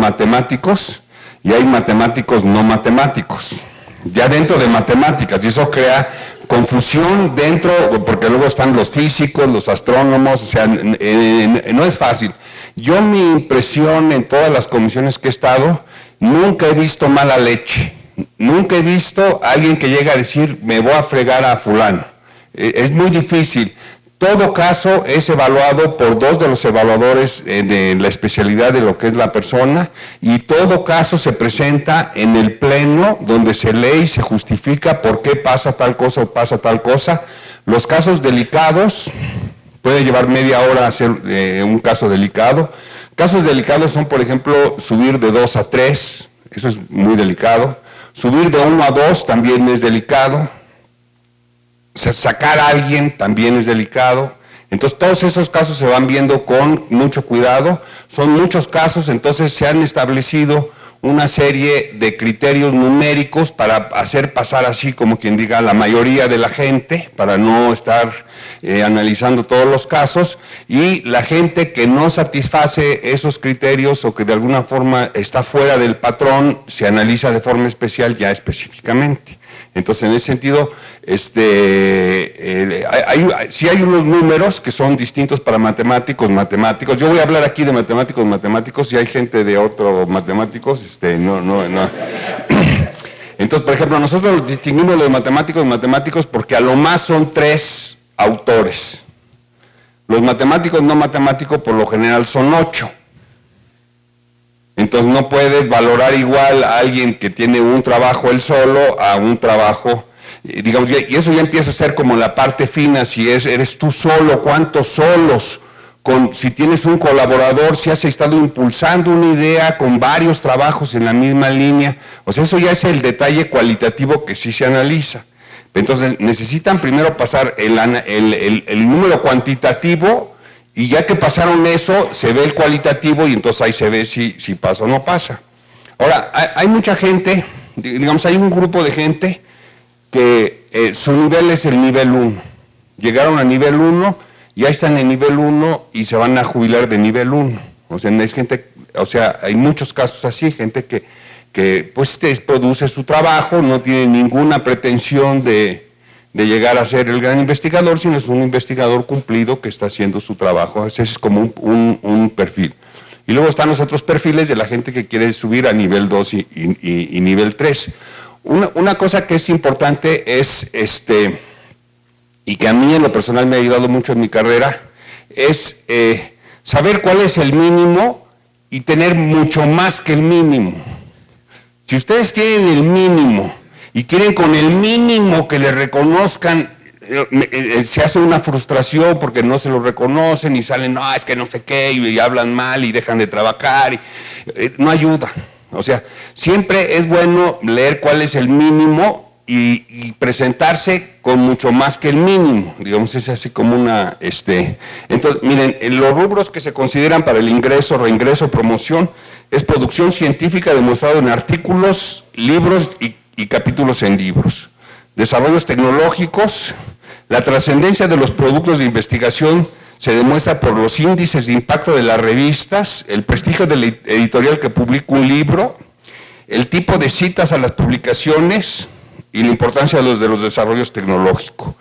y hay matemáticos no matemáticos. Ya dentro de matemáticas, y eso crea confusión dentro, porque luego están los físicos, los astrónomos, o sea, no es fácil. Yo mi impresión en todas las comisiones que he estado, nunca he visto mala leche, nunca he visto a alguien que llegue a decir, me voy a fregar a fulano. Es muy difícil. Todo caso es evaluado por 2 de los evaluadores de la especialidad de lo que es la persona, y todo caso se presenta en el pleno donde se lee y se justifica por qué pasa tal cosa o pasa tal cosa. Los casos delicados, puede llevar media hora hacer un caso delicado. Casos delicados son, por ejemplo, subir de 2 a 3, eso es muy delicado. Subir de 1 a 2 también es delicado. Sacar a alguien también es delicado. Entonces todos esos casos se van viendo con mucho cuidado. Son muchos casos, entonces se han establecido una serie de criterios numéricos para hacer pasar así como quien diga la mayoría de la gente, para no estar analizando todos los casos, y la gente que no satisface esos criterios o que de alguna forma está fuera del patrón se analiza de forma especial ya específicamente. Entonces, en ese sentido, sí hay unos números que son distintos para matemáticos. Yo voy a hablar aquí de matemáticos, y hay gente de otros matemáticos, no. Entonces, por ejemplo, nosotros distinguimos los matemáticos porque a lo más son 3 autores. Los matemáticos no matemáticos por lo general son 8. Entonces no puedes valorar igual a alguien que tiene un trabajo él solo a un trabajo, digamos, y eso ya empieza a ser como la parte fina, si eres tú solo, cuántos solos, si tienes un colaborador, si has estado impulsando una idea con varios trabajos en la misma línea, o sea, eso ya es el detalle cualitativo que sí se analiza. Entonces necesitan primero pasar el número cuantitativo, y ya que pasaron eso, se ve el cualitativo y entonces ahí se ve si pasa o no pasa. Ahora, hay mucha gente, digamos, hay un grupo de gente que su nivel es el nivel 1. Llegaron a nivel 1, ya están en nivel 1 y se van a jubilar de nivel 1. O sea, es gente, hay muchos casos así, gente que pues produce su trabajo, no tiene ninguna pretensión de llegar a ser el gran investigador, sino es un investigador cumplido que está haciendo su trabajo. Ese es como un perfil. Y luego están los otros perfiles de la gente que quiere subir a nivel 2 y nivel 3. Una cosa que es importante es, y que a mí en lo personal me ha ayudado mucho en mi carrera, es saber cuál es el mínimo y tener mucho más que el mínimo. Si ustedes tienen el mínimo y quieren con el mínimo que le reconozcan, se hace una frustración porque no se lo reconocen y salen, no, es que no sé qué, y hablan mal y dejan de trabajar, no ayuda. O sea, siempre es bueno leer cuál es el mínimo y presentarse con mucho más que el mínimo. Digamos, es así como una... Entonces, miren, los rubros que se consideran para el ingreso, reingreso, promoción, es producción científica demostrado en artículos, libros y capítulos en libros. Desarrollos tecnológicos, la trascendencia de los productos de investigación se demuestra por los índices de impacto de las revistas, el prestigio de la editorial que publica un libro, el tipo de citas a las publicaciones y la importancia de los desarrollos tecnológicos.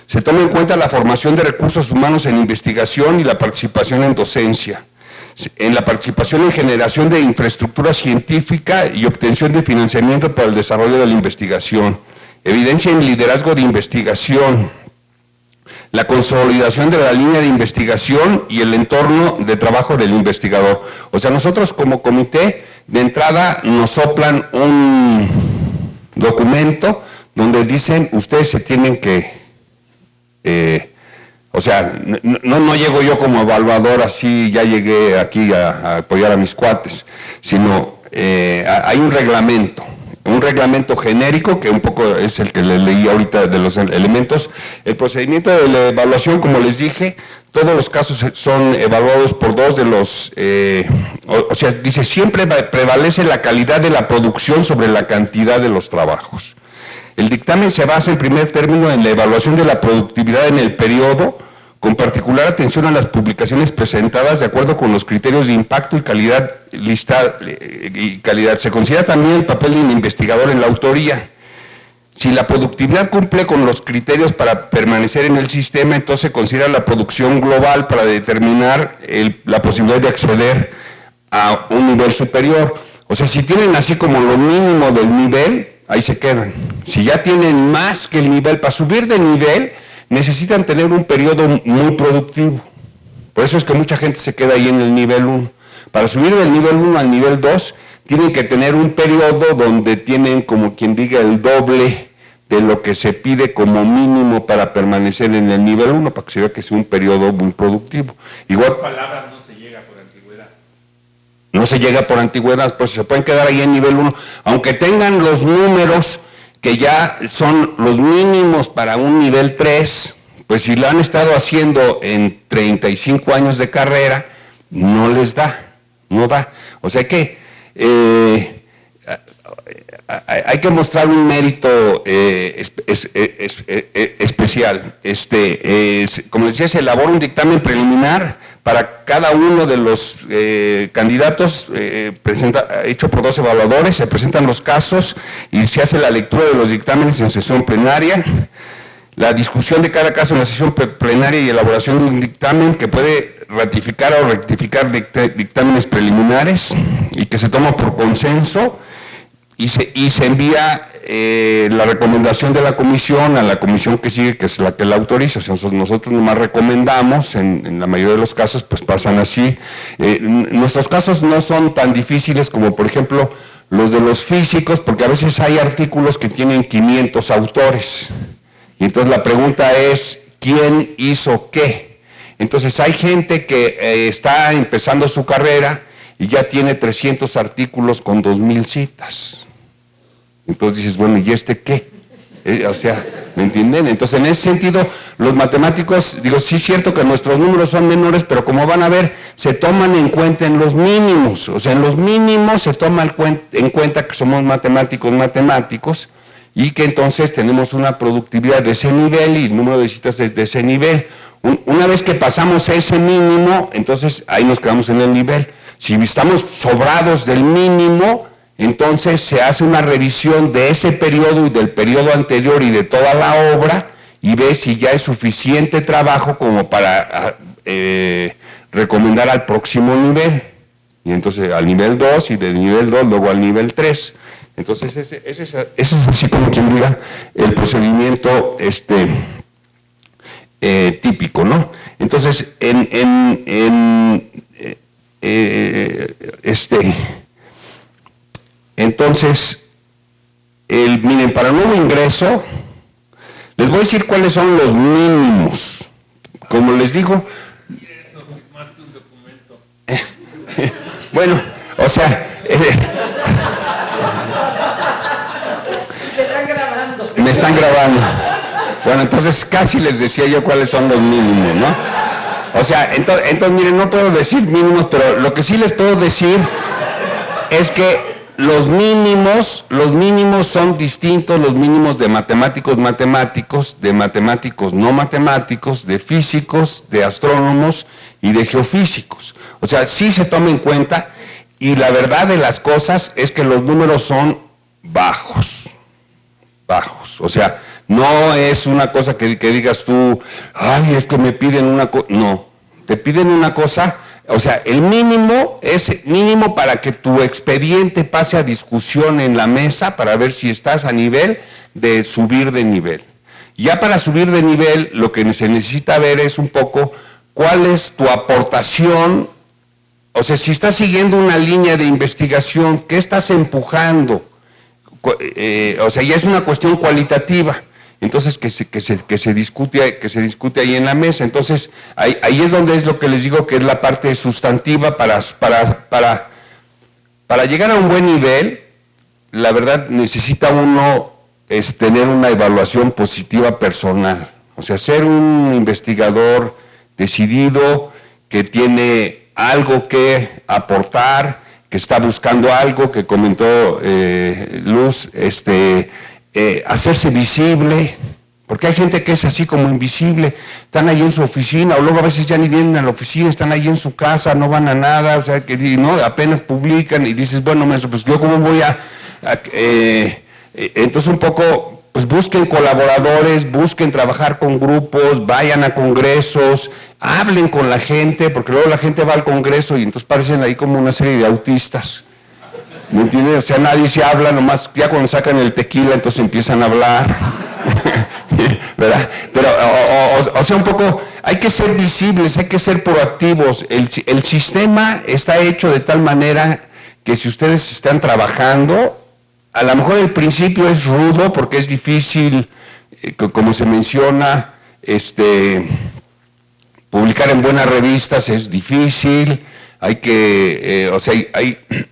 Se toma en cuenta la formación de recursos humanos en investigación y la participación en docencia, en la participación en generación de infraestructura científica y obtención de financiamiento para el desarrollo de la investigación, evidencia en liderazgo de investigación, la consolidación de la línea de investigación y el entorno de trabajo del investigador. O sea, nosotros como comité de entrada nos soplan un documento donde dicen ustedes se tienen que, o sea, no llego yo como evaluador así, ya llegué aquí a apoyar a mis cuates, sino hay un reglamento genérico, que un poco es el que les leí ahorita de los elementos. El procedimiento de la evaluación, como les dije, todos los casos son evaluados por dos de los, o sea, dice, siempre prevalece la calidad de la producción sobre la cantidad de los trabajos. El dictamen se basa en primer término en la evaluación de la productividad en el periodo, con particular atención a las publicaciones presentadas de acuerdo con los criterios de impacto y calidad. Se considera también el papel del investigador en la autoría. Si la productividad cumple con los criterios para permanecer en el sistema, entonces se considera la producción global para determinar la posibilidad de acceder a un nivel superior. O sea, si tienen así como lo mínimo del nivel, ahí se quedan. Si ya tienen más que el nivel, para subir de nivel, necesitan tener un periodo muy productivo. Por eso es que mucha gente se queda ahí en el nivel 1. Para subir del nivel 1 al nivel 2, tienen que tener un periodo donde tienen, como quien diga, el doble de lo que se pide como mínimo para permanecer en el nivel 1, para que se vea que es un periodo muy productivo. Igual, palabras no se llega por antigüedad. No se llega por antigüedad, pues se pueden quedar ahí en nivel 1, aunque tengan los números que ya son los mínimos para un nivel 3, pues si lo han estado haciendo en 35 años de carrera, no les da, no da. O sea que hay que mostrar un mérito especial. Como les decía, se elabora un dictamen preliminar para cada uno de los candidatos, hecho por 2 evaluadores, se presentan los casos y se hace la lectura de los dictámenes en sesión plenaria, la discusión de cada caso en la sesión plenaria y elaboración de un dictamen que puede ratificar o rectificar dictámenes preliminares y que se toma por consenso y se envía la recomendación de la comisión a la comisión que sigue, que es la que la autoriza. O sea, nosotros nomás recomendamos, en la mayoría de los casos pues pasan así. Nuestros casos no son tan difíciles como por ejemplo los de los físicos, porque a veces hay artículos que tienen 500 autores. Y entonces la pregunta es, ¿quién hizo qué? Entonces hay gente que está empezando su carrera y ya tiene 300 artículos con 2000 citas. Entonces dices, bueno, ¿y este qué? O sea, ¿me entienden? Entonces, en ese sentido, los matemáticos, digo, sí es cierto que nuestros números son menores, pero como van a ver, se toman en cuenta en los mínimos. O sea, en los mínimos se toma en cuenta que somos matemáticos, y que entonces tenemos una productividad de ese nivel y el número de citas es de ese nivel. Una vez que pasamos a ese mínimo, entonces ahí nos quedamos en el nivel. Si estamos sobrados del mínimo, entonces se hace una revisión de ese periodo y del periodo anterior y de toda la obra y ve si ya es suficiente trabajo como para recomendar al próximo nivel. Y entonces al nivel 2 y del nivel 2 luego al nivel 3. Entonces ese es así como quien diga el procedimiento típico, ¿no? Entonces entonces, miren, para el nuevo ingreso, les voy a decir cuáles son los mínimos. Como les digo... Bueno, o sea... Me están grabando. Bueno, entonces casi les decía yo cuáles son los mínimos, ¿no? O sea, entonces miren, no puedo decir mínimos, pero lo que sí les puedo decir es que los mínimos son distintos, los mínimos de matemáticos, de matemáticos no matemáticos, de físicos, de astrónomos y de geofísicos. O sea, sí se toma en cuenta y la verdad de las cosas es que los números son bajos. O sea, no es una cosa que digas tú, ay, es que me piden una cosa. No, te piden una cosa. O sea, el mínimo es mínimo para que tu expediente pase a discusión en la mesa para ver si estás a nivel de subir de nivel. Ya para subir de nivel, lo que se necesita ver es un poco cuál es tu aportación o sea, si estás siguiendo una línea de investigación, ¿qué estás empujando? O sea, ya es una cuestión cualitativa. Entonces, que se discute ahí en la mesa. Entonces, ahí es donde es lo que les digo que es la parte sustantiva para llegar a un buen nivel. La verdad, necesita uno tener una evaluación positiva personal. O sea, ser un investigador decidido, que tiene algo que aportar, que está buscando algo, que comentó Luz, hacerse visible, porque hay gente que es así como invisible, están ahí en su oficina, o luego a veces ya ni vienen a la oficina, están ahí en su casa, no van a nada, o sea, que no, apenas publican y dices, bueno, maestro, pues yo cómo voy entonces un poco, pues busquen colaboradores, busquen trabajar con grupos, vayan a congresos, hablen con la gente, porque luego la gente va al congreso y entonces parecen ahí como una serie de autistas. ¿Me entiendes? O sea, nadie se habla, nomás ya cuando sacan el tequila entonces empiezan a hablar. ¿Verdad? Pero, o sea, un poco, hay que ser visibles, hay que ser proactivos. El sistema está hecho de tal manera que si ustedes están trabajando, a lo mejor el principio es rudo porque es difícil, como se menciona, publicar en buenas revistas es difícil. Hay que, o sea,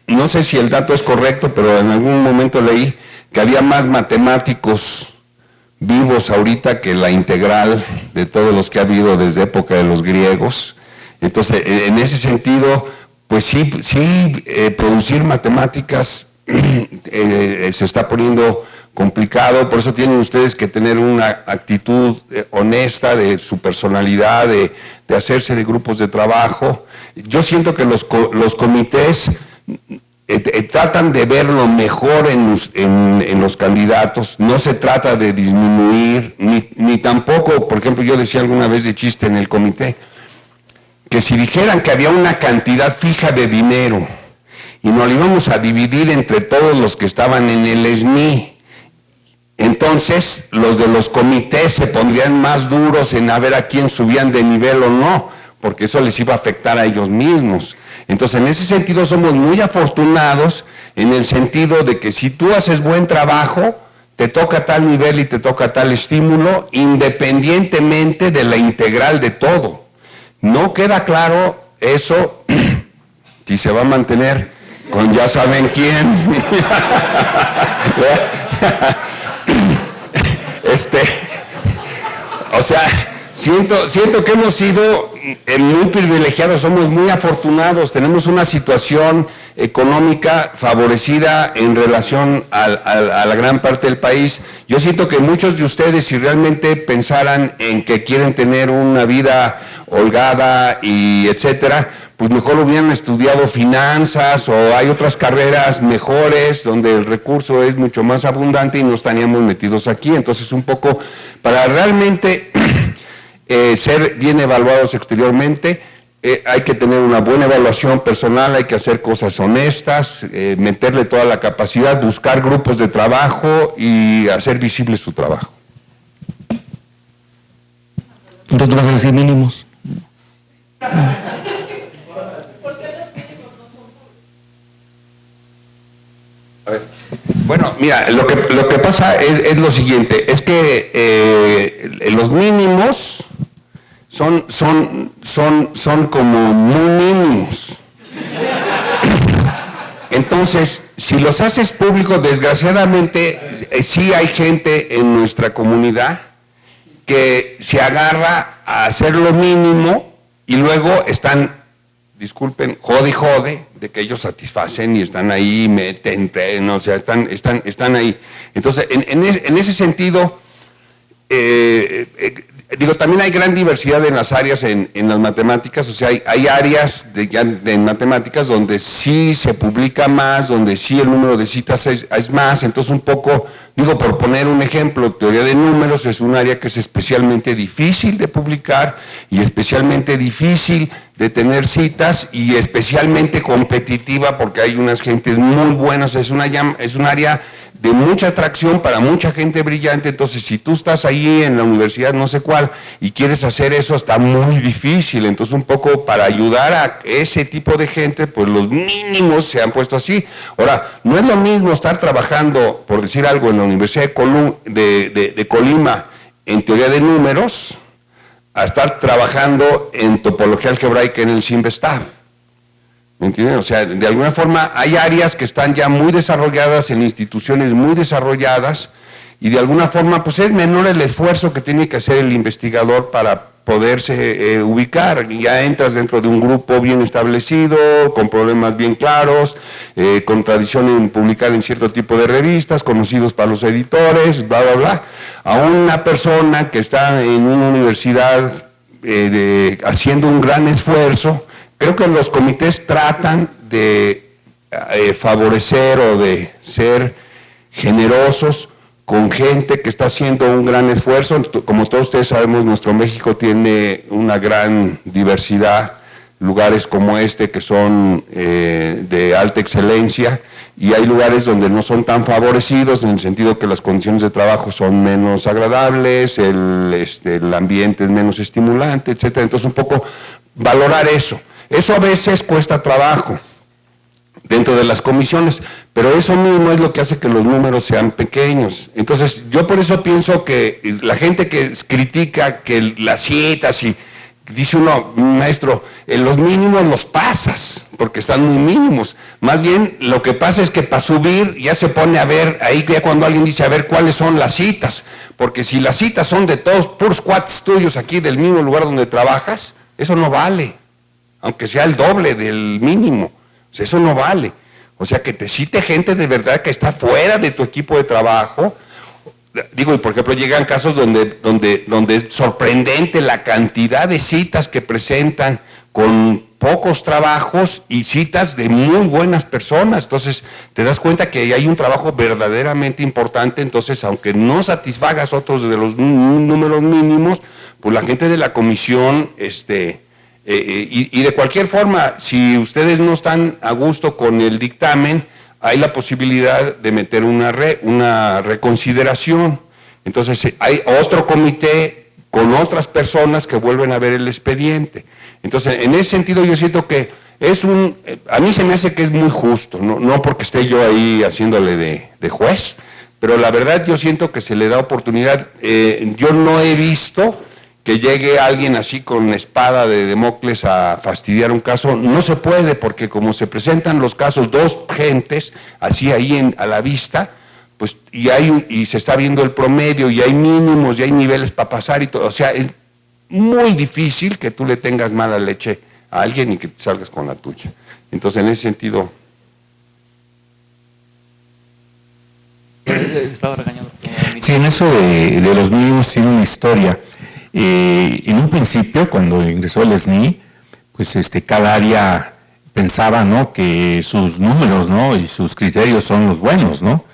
no sé si el dato es correcto, pero en algún momento leí que había más matemáticos vivos ahorita que la integral de todos los que ha habido desde época de los griegos. Entonces, en ese sentido, pues sí, producir matemáticas se está poniendo complicado, por eso tienen ustedes que tener una actitud honesta de su personalidad, de hacerse de grupos de trabajo. Yo siento que los comités tratan de ver lo mejor en los candidatos, no se trata de disminuir, ni tampoco, por ejemplo, yo decía alguna vez de chiste en el comité, que si dijeran que había una cantidad fija de dinero y nos lo íbamos a dividir entre todos los que estaban en el SNI, entonces los de los comités se pondrían más duros en a ver a quién subían de nivel o no, porque eso les iba a afectar a ellos mismos. Entonces, en ese sentido somos muy afortunados, en el sentido de que si tú haces buen trabajo, te toca tal nivel y te toca tal estímulo, independientemente de la integral de todo. No queda claro eso, si se va a mantener con ya saben quién. O sea, siento que hemos sido muy privilegiados, somos muy afortunados, tenemos una situación económica favorecida en relación a la gran parte del país. Yo siento que muchos de ustedes, si realmente pensaran en que quieren tener una vida holgada y etcétera, pues mejor hubieran estudiado finanzas o hay otras carreras mejores donde el recurso es mucho más abundante y no estaríamos metidos aquí. Entonces, un poco para realmente ser bien evaluados exteriormente, hay que tener una buena evaluación personal, hay que hacer cosas honestas, meterle toda la capacidad, buscar grupos de trabajo y hacer visible su trabajo. Entonces, ¿tú vas a decir mínimos? A ver. Bueno, mira, lo que pasa es lo siguiente, es que los mínimos son como muy mínimos. Entonces, si los haces públicos, desgraciadamente, sí hay gente en nuestra comunidad que se agarra a hacer lo mínimo y luego están, disculpen, jode, de que ellos satisfacen y están ahí, meten, o sea, están ahí. Entonces, en ese sentido, digo, también hay gran diversidad en las áreas en las matemáticas, o sea, hay áreas de matemáticas donde sí se publica más, donde sí el número de citas es más, entonces un poco Digo, por poner un ejemplo, teoría de números es un área que es especialmente difícil de publicar y especialmente difícil de tener citas y especialmente competitiva porque hay unas gentes muy buenas, es un área de mucha atracción para mucha gente brillante. Entonces si tú estás ahí en la universidad no sé cuál y quieres hacer eso está muy difícil. Entonces un poco para ayudar a ese tipo de gente pues los mínimos se han puesto así. Ahora, no es lo mismo estar trabajando, por decir algo, en la Universidad de Colima en teoría de números a estar trabajando en topología algebraica en el CIMBESTAB. ¿Me entienden? O sea, de alguna forma hay áreas que están ya muy desarrolladas en instituciones muy desarrolladas y de alguna forma pues es menor el esfuerzo que tiene que hacer el investigador para poderse ubicar. Ya entras dentro de un grupo bien establecido, con problemas bien claros, con tradición en publicar en cierto tipo de revistas, conocidos para los editores, bla, bla, bla. A una persona que está en una universidad haciendo un gran esfuerzo. Creo que los comités tratan de favorecer o de ser generosos con gente que está haciendo un gran esfuerzo. Como todos ustedes sabemos, nuestro México tiene una gran diversidad, lugares como este que son de alta excelencia y hay lugares donde no son tan favorecidos en el sentido que las condiciones de trabajo son menos agradables, el ambiente es menos estimulante, etc. Entonces un poco valorar eso. Eso a veces cuesta trabajo dentro de las comisiones, pero eso mismo es lo que hace que los números sean pequeños. Entonces, yo por eso pienso que la gente que critica que las citas y dice uno, maestro, en los mínimos los pasas, porque están muy mínimos. Más bien, lo que pasa es que para subir ya se pone a ver, ahí ya cuando alguien dice, a ver cuáles son las citas, porque si las citas son de todos, puros cuates tuyos aquí del mismo lugar donde trabajas, eso no vale. Aunque sea el doble del mínimo, o sea, eso no vale. O sea, que te cite gente de verdad que está fuera de tu equipo de trabajo. Digo, y por ejemplo, llegan casos donde es sorprendente la cantidad de citas que presentan con pocos trabajos y citas de muy buenas personas. Entonces, te das cuenta que hay un trabajo verdaderamente importante. Entonces, aunque no satisfagas otros de los números mínimos, pues la gente de la comisión, y de cualquier forma, si ustedes no están a gusto con el dictamen, hay la posibilidad de meter una reconsideración. Entonces hay otro comité con otras personas que vuelven a ver el expediente. Entonces, en ese sentido yo siento que a mí se me hace que es muy justo, no porque esté yo ahí haciéndole de juez, pero la verdad yo siento que se le da oportunidad. Yo no he visto que llegue alguien así con espada de Damocles a fastidiar un caso. No se puede, porque como se presentan los casos, dos gentes, así ahí a la vista, pues y se está viendo el promedio, y hay mínimos, y hay niveles para pasar y todo. O sea, es muy difícil que tú le tengas mala leche a alguien y que te salgas con la tuya. Entonces, en ese sentido... Estaba regañado. Sí, en eso de los mínimos tiene una historia. En un principio, cuando ingresó el SNI, pues cada área pensaba, ¿no?, que sus números, ¿no?, y sus criterios son los buenos, ¿no?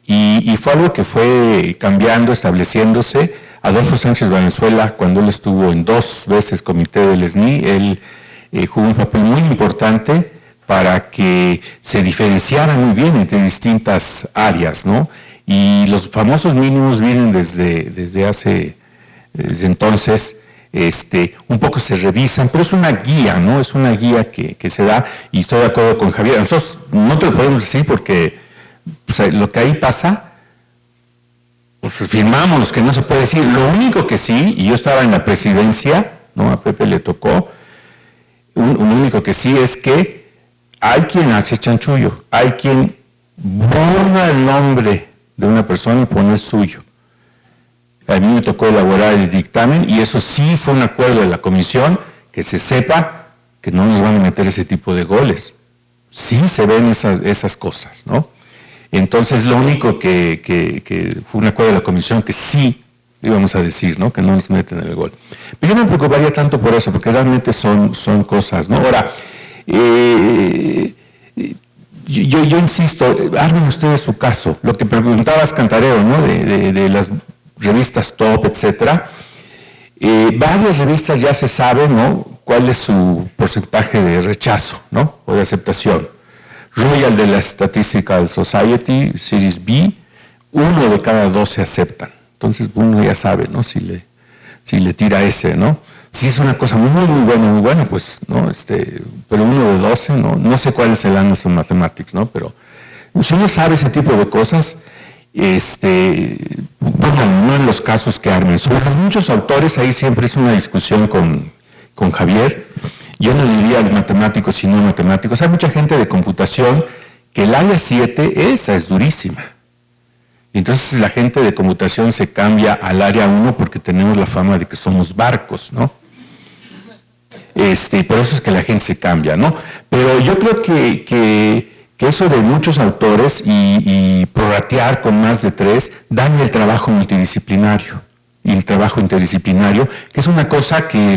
Y fue algo que fue cambiando, estableciéndose. Adolfo Sánchez Valenzuela, cuando él estuvo en 2 veces comité del SNI, él jugó un papel muy importante para que se diferenciara muy bien entre distintas áreas, ¿no? Y los famosos mínimos vienen desde entonces, un poco se revisan, pero es una guía, ¿no? Es una guía que se da, y estoy de acuerdo con Javier. Nosotros no te lo podemos decir porque pues, lo que ahí pasa, pues firmamos que no se puede decir. Lo único que sí, y yo estaba en la presidencia, ¿no?, a Pepe le tocó, lo único que sí es que hay quien hace chanchullo, hay quien borra el nombre de una persona y pone el suyo. A mí me tocó elaborar el dictamen y eso sí fue un acuerdo de la comisión, que se sepa que no nos van a meter ese tipo de goles. Sí se ven esas cosas, ¿no? Entonces lo único que fue un acuerdo de la comisión que sí íbamos a decir, ¿no?, que no nos meten el gol. Pero yo no me preocuparía tanto por eso, porque realmente son cosas, ¿no? Ahora, yo insisto, armen ustedes su caso. Lo que preguntabas, Cantarero, ¿no? De las revistas top, etcétera. Varias revistas ya se sabe, ¿no?, cuál es su porcentaje de rechazo, ¿no?, o de aceptación. Royal de la Statistical Society, Series B, 1 de cada 12 aceptan. Entonces uno ya sabe, ¿no?, si le tira ese, ¿no? Si es una cosa muy buena, pues, ¿no? Pero 1 de 12, no sé cuál es el Anderson Mathematics, ¿no? Pero si uno sabe ese tipo de cosas, pónganlo, ¿no?, en los casos que armen. Sobre los muchos autores, ahí siempre es una discusión con Javier. Yo no diría matemáticos, sino matemáticos. Hay mucha gente de computación que el área 7, esa es durísima. Entonces la gente de computación se cambia al área 1 porque tenemos la fama de que somos barcos, ¿no? Por eso es que la gente se cambia, ¿no? Pero yo creo que eso de muchos autores y prorratear con más de 3 daña el trabajo multidisciplinario y el trabajo interdisciplinario, que es una cosa que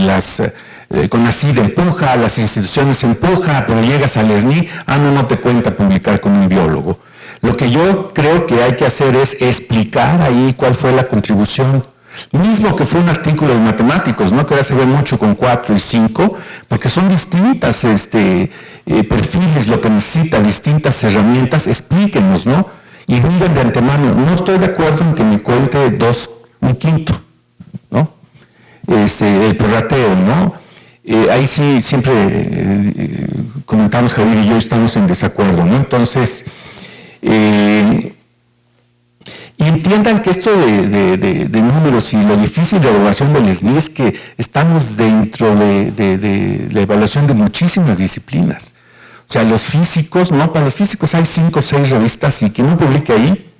CONACYT empuja, las instituciones empuja, pero llegas al SNI, no te cuenta publicar con un biólogo. Lo que yo creo que hay que hacer es explicar ahí cuál fue la contribución. Mismo que fue un artículo de matemáticos, ¿no?, que ahora se ve mucho con 4 y 5, porque son distintas perfiles, lo que necesita, distintas herramientas, explíquenos, ¿no? Y digan de antemano, no estoy de acuerdo en que me cuente 2 1/5, ¿no? El prorrateo, ¿no? Ahí sí siempre comentamos, Javier y yo estamos en desacuerdo, ¿no? Entonces, y entiendan que esto de números y lo difícil de evaluación del SNI es que estamos dentro de la evaluación de muchísimas disciplinas. O sea, los físicos, ¿no? Para los físicos hay 5 o 6 revistas y quien no publique ahí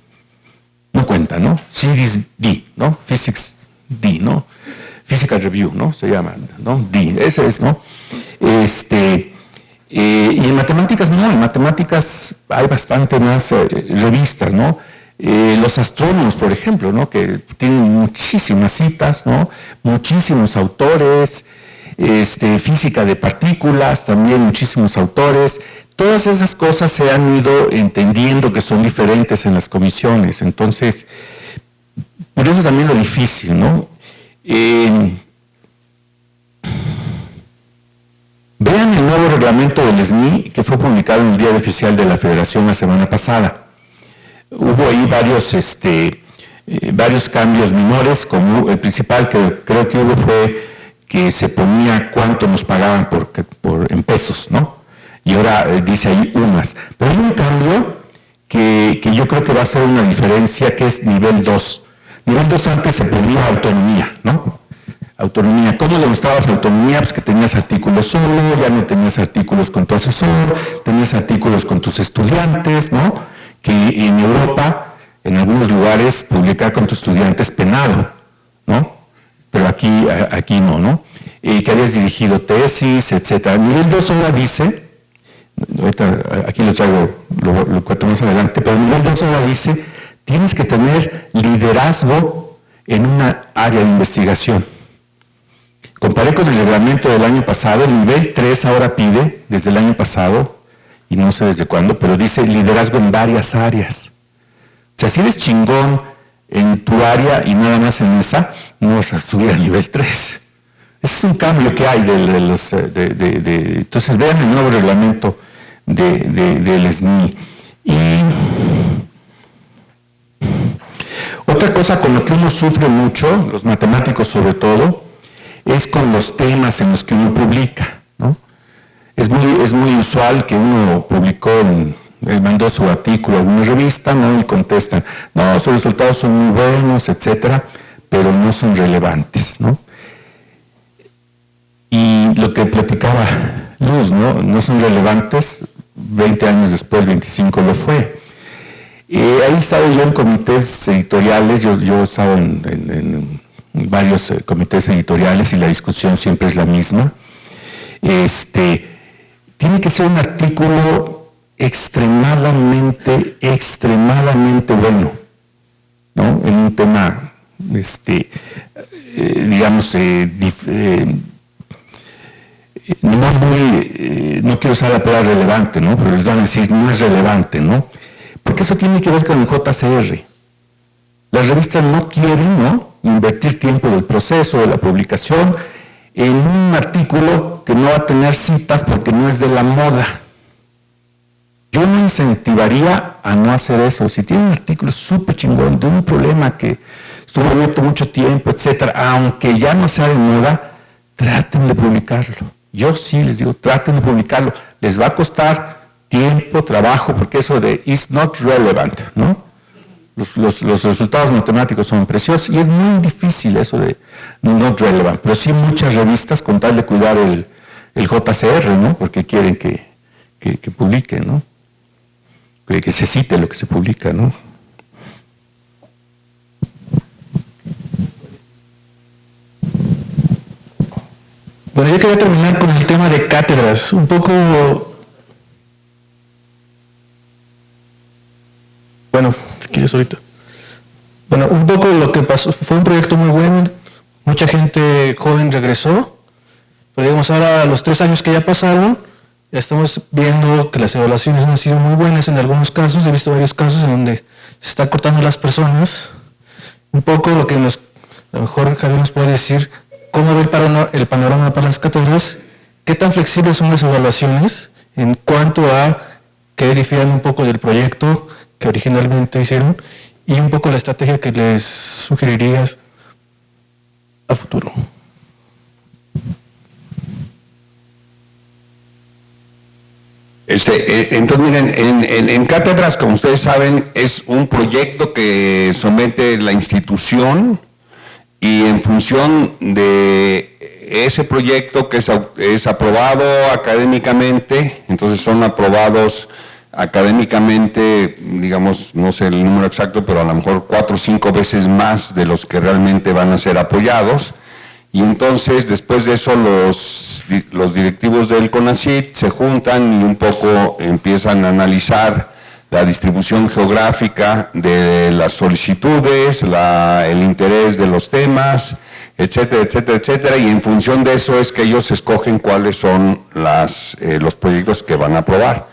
no cuenta, ¿no? Series D, ¿no? Physics D, ¿no? Physical Review, ¿no? Se llama, ¿no? D, ese es, ¿no? Y en matemáticas no, en matemáticas hay bastante más revistas, ¿no? Los astrónomos, por ejemplo, ¿no?, que tienen muchísimas citas, ¿no?, muchísimos autores, física de partículas, también muchísimos autores. Todas esas cosas se han ido entendiendo que son diferentes en las comisiones. Entonces, por eso también lo difícil, ¿no? Vean el nuevo reglamento del SNI que fue publicado en el Diario Oficial de la Federación la semana pasada. Hubo ahí varios cambios menores, como el principal que creo que hubo fue que se ponía cuánto nos pagaban en pesos, ¿no? Y ahora dice ahí UMAS. Pero hay un cambio que yo creo que va a ser una diferencia, que es nivel 2. Nivel 2 antes se ponía autonomía, ¿no? Autonomía. ¿Cómo demostrabas autonomía? Pues que tenías artículos solo, ya no tenías artículos con tu asesor, tenías artículos con tus estudiantes, ¿no? Que en Europa, en algunos lugares, publicar con tus estudiantes penado, ¿no? Pero aquí no, que habías dirigido tesis, etc. Nivel 2 ahora dice, ahorita aquí lo traigo, lo cuento más adelante, pero nivel 2 ahora dice, tienes que tener liderazgo en una área de investigación. Comparé con el reglamento del año pasado, el nivel 3 ahora pide, desde el año pasado, y no sé desde cuándo, pero dice liderazgo en varias áreas. O sea, si eres chingón en tu área y nada más en esa, no vas a subir al nivel 3. Ese es un cambio que hay entonces vean el nuevo reglamento del SNI. Y otra cosa con lo que uno sufre mucho, los matemáticos sobre todo, es con los temas en los que uno publica, ¿no? Es muy usual que uno mandó su artículo a alguna revista, ¿no?, y contestan, no, sus resultados son muy buenos, etcétera, pero no son relevantes, ¿no? Y lo que platicaba Luz, no son relevantes, 20 años después, 25 lo fue. Ahí he estado yo en comités editoriales, yo he estado en varios comités editoriales y la discusión siempre es la misma. Tiene que ser un artículo extremadamente bueno, ¿no?, en un tema, digamos, no quiero usar la palabra relevante, ¿no? Pero les van a decir, no es relevante, ¿no? Porque eso tiene que ver con el JCR. Las revistas no quieren, ¿no?, invertir tiempo del proceso, de la publicación, en un artículo que no va a tener citas porque no es de la moda. Yo me incentivaría a no hacer eso. Si tiene un artículo súper chingón de un problema que estuvo abierto mucho tiempo, etcétera, aunque ya no sea de moda, traten de publicarlo. Yo sí les digo, traten de publicarlo. Les va a costar tiempo, trabajo, porque eso de is not relevant, ¿no? Los resultados matemáticos son preciosos y es muy difícil eso de not relevant, pero sí muchas revistas con tal de cuidar el JCR, ¿no? Porque quieren que publiquen, ¿no? Que se cite lo que se publica, ¿no? Bueno, yo quería terminar con el tema de cátedras, un poco, bueno, si quieres ahorita. Bueno, un poco lo que pasó, fue un proyecto muy bueno, mucha gente joven regresó, pero digamos ahora los 3 años que ya pasaron, ya estamos viendo que las evaluaciones no han sido muy buenas en algunos casos, he visto varios casos en donde se está cortando las personas. Un poco lo que a lo mejor Javier nos puede decir, cómo ve el panorama para las cátedras, qué tan flexibles son las evaluaciones en cuanto a que difieran un poco del proyecto que originalmente hicieron y un poco la estrategia que les sugerirías a futuro. Entonces, miren, en cátedras, como ustedes saben, es un proyecto que somete la institución y en función de ese proyecto que es aprobado académicamente, entonces son aprobados académicamente, digamos, no sé el número exacto, pero a lo mejor 4 o 5 veces más de los que realmente van a ser apoyados. Y entonces, después de eso, los directivos del CONACYT se juntan y un poco empiezan a analizar la distribución geográfica de las solicitudes, el interés de los temas, etcétera, etcétera, etcétera, y en función de eso es que ellos escogen cuáles son los proyectos que van a aprobar.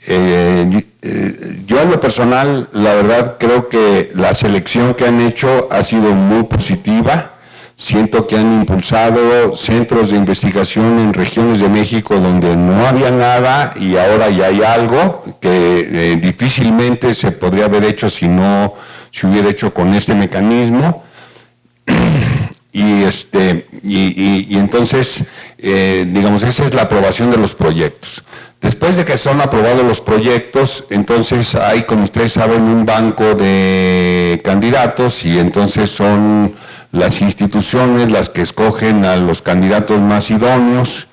Yo en lo personal, la verdad, creo que la selección que han hecho ha sido muy positiva. Siento que han impulsado centros de investigación en regiones de México donde no había nada y ahora ya hay algo que difícilmente se podría haber hecho si no se hubiera hecho con este mecanismo. Y entonces, digamos, esa es la aprobación de los proyectos. Después de que son aprobados los proyectos, entonces hay, como ustedes saben, un banco de candidatos y entonces son las instituciones las que escogen a los candidatos más idóneos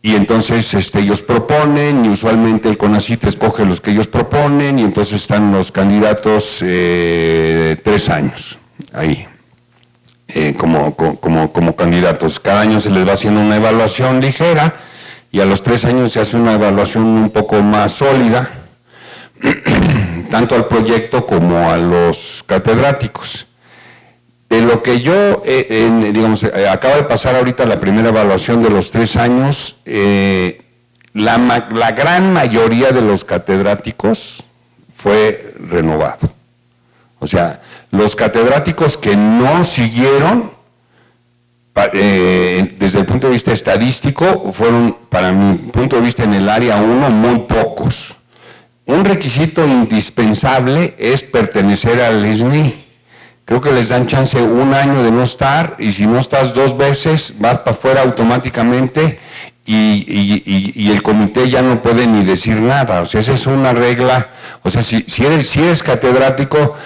y entonces ellos proponen y usualmente el CONACYT escoge los que ellos proponen y entonces están los candidatos 3 años ahí como candidatos. Cada año se les va haciendo una evaluación ligera y a los 3 años se hace una evaluación un poco más sólida tanto al proyecto como a los catedráticos. De lo que yo, digamos, acaba de pasar ahorita la primera evaluación de los 3 años, la gran mayoría de los catedráticos fue renovado. O sea, los catedráticos que no siguieron, desde el punto de vista estadístico, fueron, para mi punto de vista en el área 1, muy pocos. Un requisito indispensable es pertenecer al SNI. Creo que les dan chance 1 año de no estar y si no estás 2 veces vas para afuera automáticamente y el comité ya no puede ni decir nada. O sea, esa es una regla. O sea, si eres catedrático,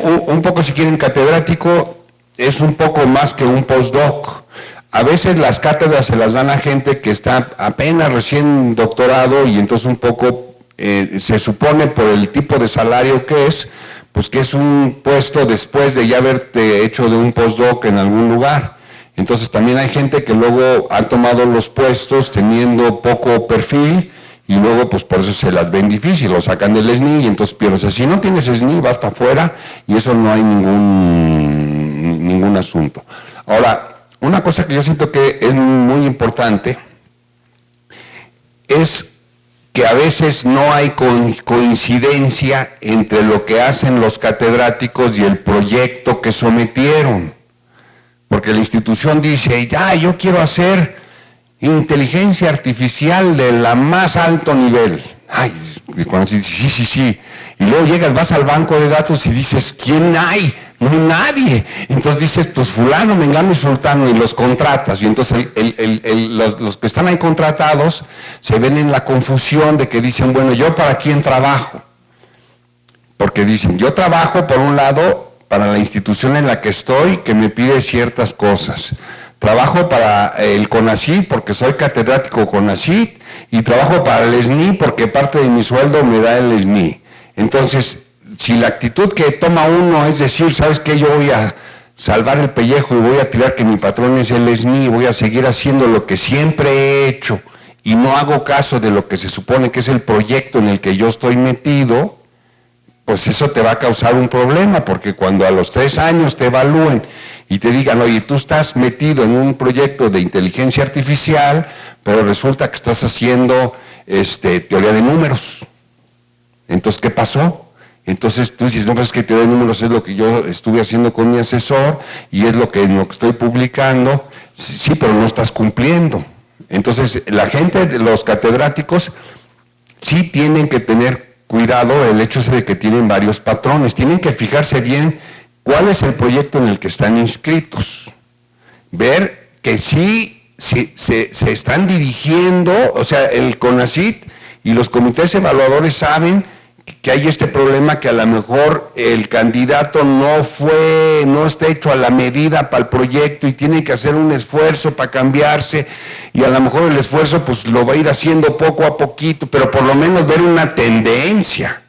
un poco si quieren catedrático, es un poco más que un postdoc. A veces las cátedras se las dan a gente que está apenas recién doctorado y entonces un poco se supone por el tipo de salario que es, pues que es un puesto después de ya haberte hecho de un postdoc en algún lugar. Entonces también hay gente que luego ha tomado los puestos teniendo poco perfil y luego pues por eso se las ven difícil, lo sacan del SNI y entonces pierdes. O sea, si no tienes SNI vas para afuera y eso no hay ningún asunto. Ahora, una cosa que yo siento que es muy importante es que a veces no hay coincidencia entre lo que hacen los catedráticos y el proyecto que sometieron. Porque la institución dice, ya, yo quiero hacer inteligencia artificial de la más alto nivel. Ay, y cuando se dice, sí. Y luego llegas, vas al banco de datos y dices, ¿quién hay? No hay nadie. Entonces dices, pues fulano, mengano y sultano, y los contratas. Y entonces los que están ahí contratados se ven en la confusión de que dicen, bueno, ¿yo para quién trabajo? Porque dicen, yo trabajo por un lado para la institución en la que estoy, que me pide ciertas cosas. Trabajo para el CONACYT porque soy catedrático CONACYT, y trabajo para el SNI porque parte de mi sueldo me da el SNI. Entonces, si la actitud que toma uno es decir, ¿sabes qué? Yo voy a salvar el pellejo y voy a tirar que mi patrón es el SNI, voy a seguir haciendo lo que siempre he hecho y no hago caso de lo que se supone que es el proyecto en el que yo estoy metido, pues eso te va a causar un problema, porque cuando a los 3 años te evalúen y te digan, oye, tú estás metido en un proyecto de inteligencia artificial, pero resulta que estás haciendo teoría de números. Entonces, ¿qué pasó? Entonces tú dices, no, pues es que teoría de números es lo que yo estuve haciendo con mi asesor y es lo que estoy publicando. Sí, pero no estás cumpliendo. Entonces, la gente, los catedráticos, sí tienen que tener cuidado el hecho de que tienen varios patrones. Tienen que fijarse bien cuál es el proyecto en el que están inscritos. Ver que sí se están dirigiendo, o sea, el CONACYT y los comités evaluadores saben que hay este problema, que a lo mejor el candidato no está hecho a la medida para el proyecto y tiene que hacer un esfuerzo para cambiarse, y a lo mejor el esfuerzo pues lo va a ir haciendo poco a poquito, pero por lo menos ver una tendencia.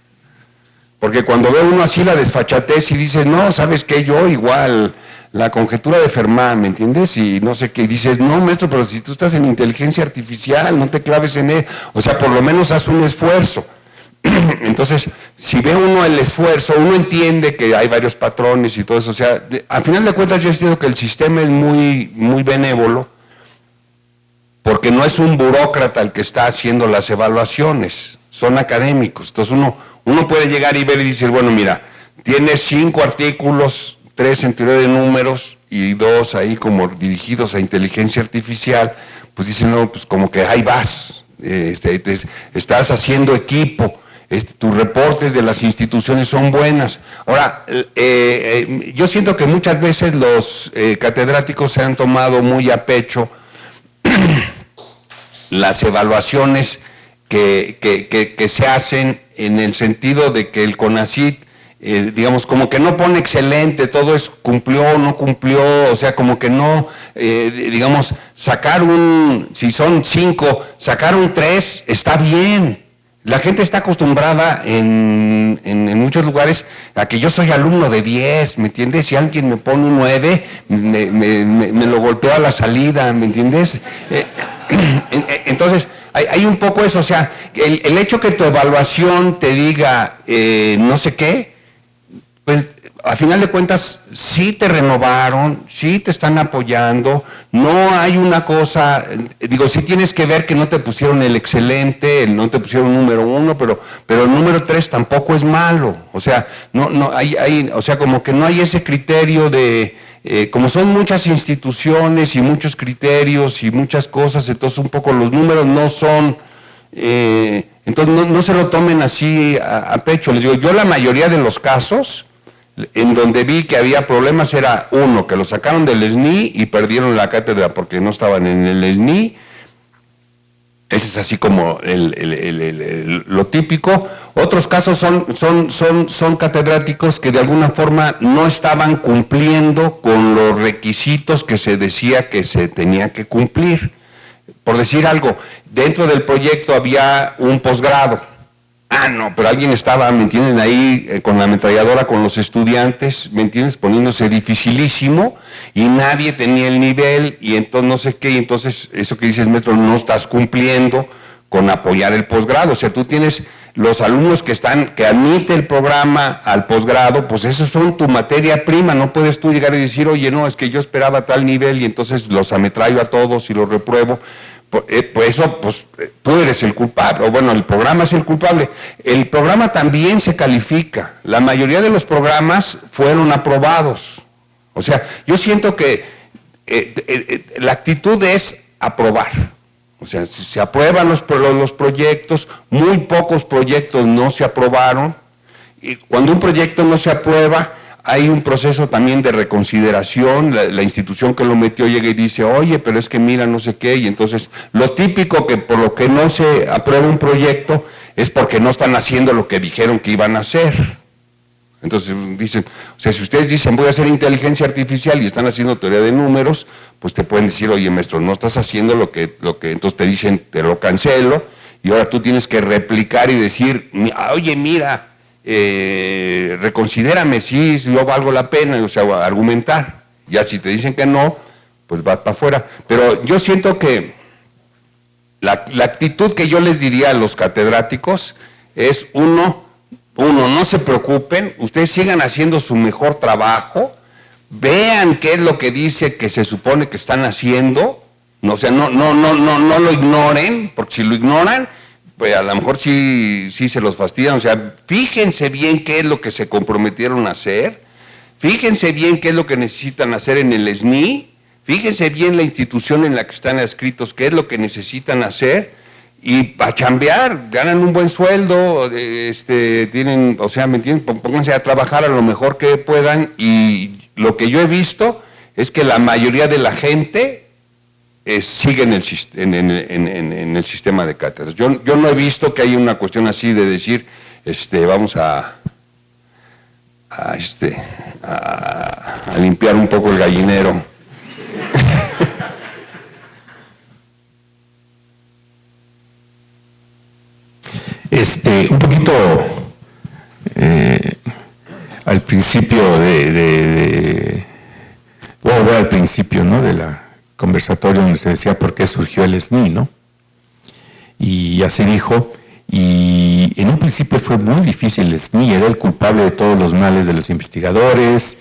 Porque cuando ve uno así la desfachatez y dices, no, ¿sabes qué? Yo igual, la conjetura de Fermat, ¿me entiendes? Y no sé qué, y dices, no, maestro, pero si tú estás en inteligencia artificial, no te claves en él, o sea, por lo menos haz un esfuerzo. Entonces, si ve uno el esfuerzo, uno entiende que hay varios patrones y todo eso, o sea, al final de cuentas yo entiendo que el sistema es muy, muy benévolo, porque no es un burócrata el que está haciendo las evaluaciones, son académicos. Entonces uno puede llegar y ver y decir, bueno, mira, tienes 5 artículos, 3 en teoría de números y 2 ahí como dirigidos a inteligencia artificial, pues dicen, no, pues como que ahí vas, estás haciendo equipo. Tus reportes de las instituciones son buenas. Ahora, yo siento que muchas veces los catedráticos se han tomado muy a pecho las evaluaciones que se hacen, en el sentido de que el CONACYT, digamos, como que no pone excelente, todo es cumplió, no cumplió, o sea, como que no, digamos, si son 5, sacar un 3 está bien. La gente está acostumbrada en muchos lugares a que yo soy alumno de 10, ¿me entiendes? Si alguien me pone un 9, me lo golpeo a la salida, ¿me entiendes? Entonces, hay un poco eso, o sea, el hecho que tu evaluación te diga no sé qué, pues a final de cuentas sí te renovaron, sí te están apoyando, no hay una cosa, digo, sí tienes que ver que no te pusieron el excelente, no te pusieron número 1, pero el número 3 tampoco es malo, o sea, o sea, como que no hay ese criterio de, como son muchas instituciones y muchos criterios y muchas cosas, entonces un poco los números no son, entonces no se lo tomen así a pecho. Les digo, yo la mayoría de los casos en donde vi que había problemas era uno, que lo sacaron del SNI y perdieron la cátedra porque no estaban en el SNI. Ese es así como lo típico. Otros casos son catedráticos que de alguna forma no estaban cumpliendo con los requisitos que se decía que se tenía que cumplir. Por decir algo, dentro del proyecto había un posgrado. No, pero alguien estaba, ¿me entienden? Ahí con la ametralladora con los estudiantes, ¿me entiendes? Poniéndose dificilísimo y nadie tenía el nivel y entonces no sé qué, y entonces eso que dices, maestro, no estás cumpliendo con apoyar el posgrado. O sea, tú tienes los alumnos que admite el programa al posgrado, pues esos son tu materia prima, no puedes tú llegar y decir, oye, no, es que yo esperaba tal nivel y entonces los ametrallo a todos y los repruebo. pues eso, pues tú eres el culpable, o bueno, el programa es el culpable. El programa también se califica. La mayoría de los programas fueron aprobados. O sea, yo siento que la actitud es aprobar. O sea, si se aprueban los proyectos, muy pocos proyectos no se aprobaron. Y cuando un proyecto no se aprueba, hay un proceso también de reconsideración. La institución que lo metió llega y dice, oye, pero es que mira, no sé qué. Y entonces, lo típico que por lo que no se aprueba un proyecto es porque no están haciendo lo que dijeron que iban a hacer. Entonces dicen, o sea, si ustedes dicen voy a hacer inteligencia artificial y están haciendo teoría de números, pues te pueden decir, oye maestro, no estás haciendo lo que entonces te dicen, te lo cancelo, y ahora tú tienes que replicar y decir, oye, mira, reconsidérame si yo valgo la pena, o sea, argumentar. Ya si te dicen que no, pues vas para afuera. Pero yo siento que la actitud que yo les diría a los catedráticos es uno, no se preocupen, ustedes sigan haciendo su mejor trabajo, vean qué es lo que dice que se supone que están haciendo, o sea, no lo ignoren, porque si lo ignoran, pues a lo mejor sí se los fastidian. O sea, fíjense bien qué es lo que se comprometieron a hacer, fíjense bien qué es lo que necesitan hacer en el SNI, fíjense bien la institución en la que están adscritos, qué es lo que necesitan hacer, y a chambear, ganan un buen sueldo, tienen, o sea, ¿me entienden? Pónganse a trabajar a lo mejor que puedan, y lo que yo he visto es que la mayoría de la gente sigue en el sistema de cátedras. Yo no he visto que haya una cuestión así de decir, vamos a limpiar un poco el gallinero. Un poquito al principio voy a volver al principio, ¿no?, de la conversatorio donde se decía por qué surgió el SNI, ¿no? Y así dijo, y en un principio fue muy difícil el SNI, era el culpable de todos los males de los investigadores,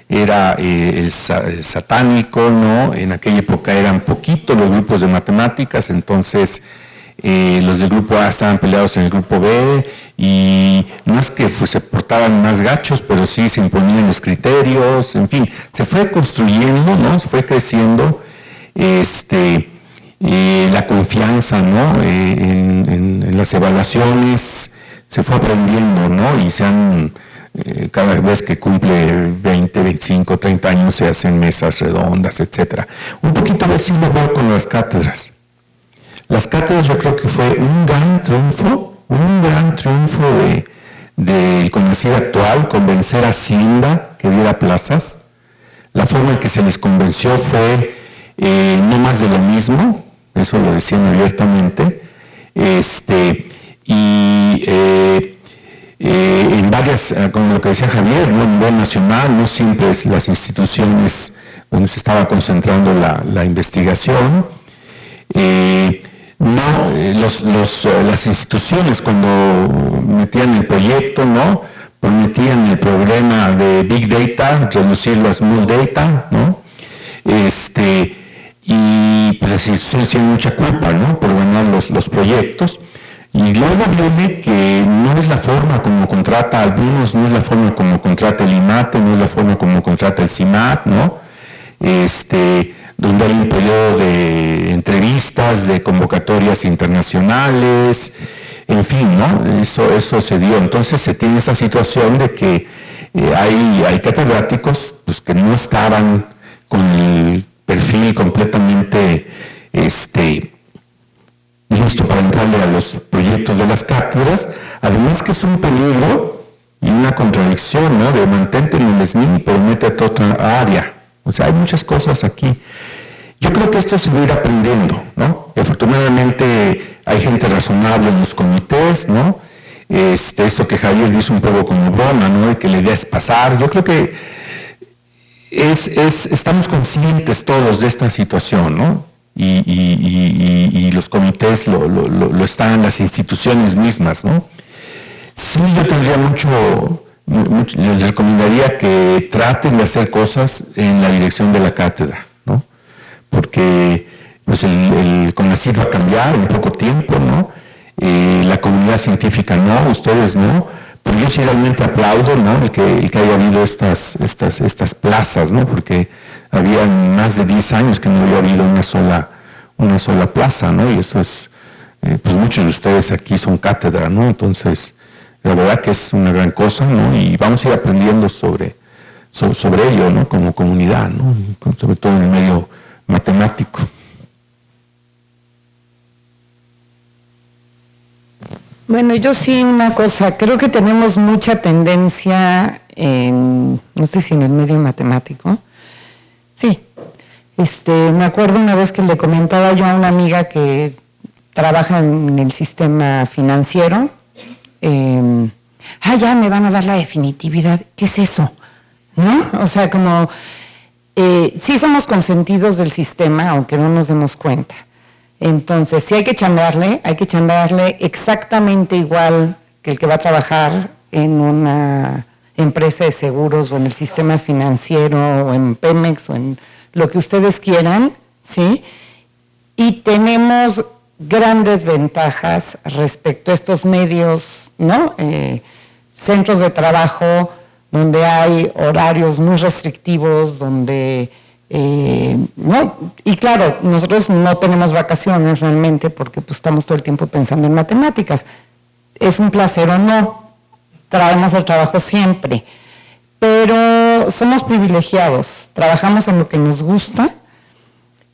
era el satánico, ¿no? En aquella época eran poquitos los grupos de matemáticas, entonces los del grupo A estaban peleados en el grupo B, y no es que se portaban más gachos, pero sí se imponían los criterios, en fin, se fue construyendo, ¿no? Se fue creciendo la confianza, ¿no? En las evaluaciones, se fue aprendiendo, ¿no? Y cada vez que cumple 20, 25, 30 años se hacen mesas redondas, etc. Un poquito así lo veo con las cátedras. Las cátedras yo creo que fue un gran triunfo del CONACYT actual, convencer a Hacienda que diera plazas. La forma en que se les convenció fue no más de lo mismo, eso lo decían abiertamente, en varias, como lo que decía Javier, ¿no?, a nivel nacional, no siempre es las instituciones donde se estaba concentrando la investigación. Las instituciones cuando metían el proyecto, ¿no?, prometían el problema de Big Data, reducirlo a Small Data, ¿no? Y pues las instituciones tienen mucha culpa, ¿no?, por ganar los proyectos. Y luego viene que no es la forma como contrata algunos, no es la forma como contrata el IMATE, no es la forma como contrata el CIMAT, ¿no? Donde hay un periodo de entrevistas, de convocatorias internacionales, en fin, ¿no? Eso se dio. Entonces se tiene esa situación de que hay catedráticos pues, que no estaban con el perfil completamente listo para entrarle a los proyectos de las cátedras, además que es un peligro y una contradicción, ¿no?, de mantente en el SNI, pero métete a otra área. O sea, hay muchas cosas aquí. Yo creo que esto se va a ir aprendiendo, ¿no? Afortunadamente hay gente razonable en los comités, ¿no? Esto que Javier dice un poco como broma, ¿no?, de que la idea es pasar. Yo creo que estamos conscientes todos de esta situación, ¿no? Y los comités lo están, las instituciones mismas, ¿no? Sí, yo tendría les recomendaría que traten de hacer cosas en la dirección de la cátedra, ¿no? Porque pues el CONACYT va a cambiar en poco tiempo, ¿no? La comunidad científica no, ustedes no, pero yo sí realmente aplaudo, ¿no? el que haya habido estas plazas, ¿no? Porque había más de 10 años que no había habido una sola plaza, ¿no? Y eso es, pues muchos de ustedes aquí son cátedra, ¿no? Entonces, la verdad que es una gran cosa, ¿no? Y vamos a ir aprendiendo sobre ello, ¿no? Como comunidad, ¿no? Sobre todo en el medio matemático. Bueno, yo sí una cosa, creo que tenemos mucha tendencia no sé si en el medio matemático, sí, me acuerdo una vez que le comentaba yo a una amiga que trabaja en el sistema financiero, ya me van a dar la definitividad, ¿qué es eso? ¿No? O sea, como, sí somos consentidos del sistema, aunque no nos demos cuenta. Entonces, si hay que chambearle exactamente igual que el que va a trabajar en una empresa de seguros o en el sistema financiero o en Pemex o en lo que ustedes quieran, ¿sí? Y tenemos grandes ventajas respecto a estos medios, ¿no? Centros de trabajo donde hay horarios muy restrictivos, donde... no, y claro, nosotros no tenemos vacaciones realmente porque pues, estamos todo el tiempo pensando en matemáticas. Es un placer o no, traemos el trabajo siempre, pero somos privilegiados, trabajamos en lo que nos gusta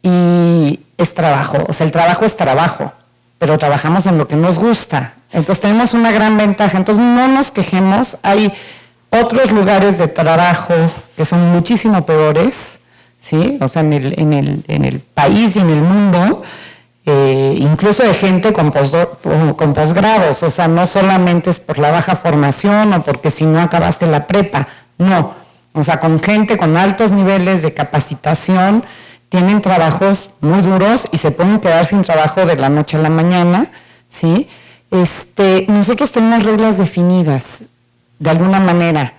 y es trabajo, o sea, el trabajo es trabajo, pero trabajamos en lo que nos gusta, entonces tenemos una gran ventaja, entonces no nos quejemos, hay otros lugares de trabajo que son muchísimo peores, ¿sí? O sea, en el país y en el mundo, incluso de gente con posgrados, o sea, no solamente es por la baja formación o porque si no acabaste la prepa, no, o sea, con gente con altos niveles de capacitación, tienen trabajos muy duros y se pueden quedar sin trabajo de la noche a la mañana, ¿sí? Nosotros tenemos reglas definidas, de alguna manera,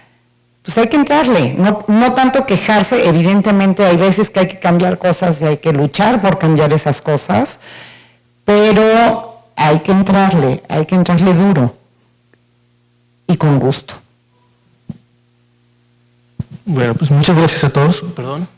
pues hay que entrarle, no tanto quejarse, evidentemente hay veces que hay que cambiar cosas y hay que luchar por cambiar esas cosas, pero hay que entrarle duro y con gusto. Bueno, pues muchas gracias a todos. Perdón.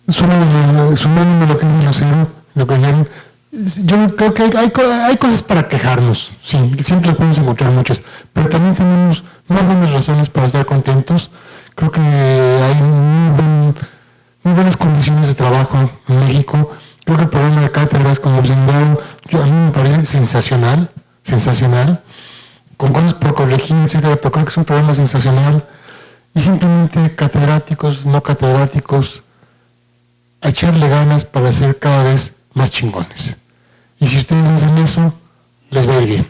Sumando lo que dice Lucero, lo que dijeron, yo creo que hay cosas para quejarnos, sí, siempre podemos encontrar muchas, pero también tenemos muy buenas razones para estar contentos. Creo que hay muy buenas condiciones de trabajo en México. Creo que el programa de cátedras, como observaron, a mí me parece sensacional, con cosas por corregir, etcétera, pero creo que es un programa sensacional. Y simplemente catedráticos, no catedráticos, a echarle ganas para ser cada vez más chingones. Y si ustedes hacen eso, les va a ir bien.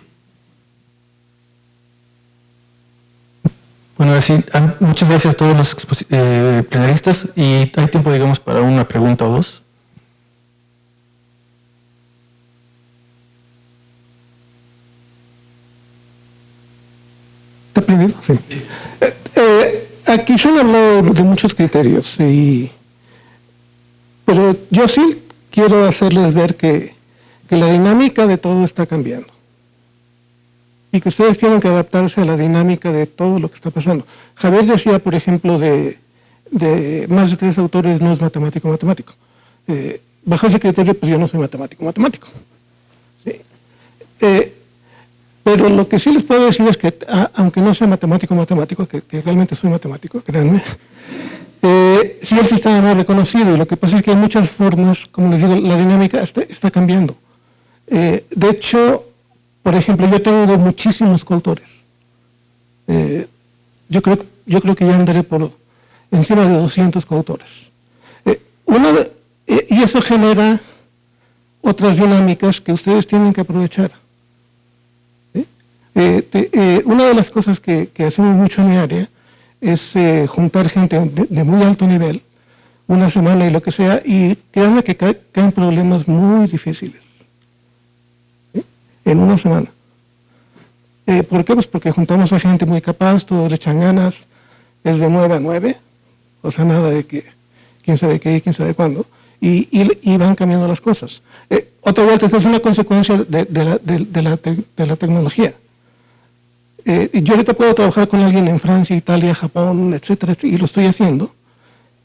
Bueno, así, muchas gracias a todos los plenaristas y hay tiempo, digamos, para una pregunta o dos. ¿Está prendido? Sí. Aquí se han hablado de muchos criterios, pero yo sí quiero hacerles ver que la dinámica de todo está cambiando y que ustedes tienen que adaptarse a la dinámica de todo lo que está pasando. Javier decía, por ejemplo, de más de 3 autores no es matemático. Bajo ese criterio, pues yo no soy matemático. ¿Sí? Pero lo que sí les puedo decir es que, aunque no sea matemático, que realmente soy matemático, créanme, sí el sistema no es reconocido, y lo que pasa es que hay muchas formas, como les digo, la dinámica está cambiando. De hecho, por ejemplo, yo tengo muchísimos coautores. Yo creo que ya andaré por encima de 200 coautores. Y eso genera otras dinámicas que ustedes tienen que aprovechar. Una de las cosas que hacemos mucho en mi área es juntar gente de muy alto nivel, una semana y lo que sea, y créanme que caen problemas muy difíciles, ¿sí? En una semana. ¿Por qué? Pues porque juntamos a gente muy capaz, todos le echan ganas, es de 9 a 9, o sea, nada de que quién sabe qué y quién sabe cuándo, y van cambiando las cosas. Otra vuelta, esta es una consecuencia de la tecnología. Yo ahorita puedo trabajar con alguien en Francia, Italia, Japón, etcétera, y lo estoy haciendo.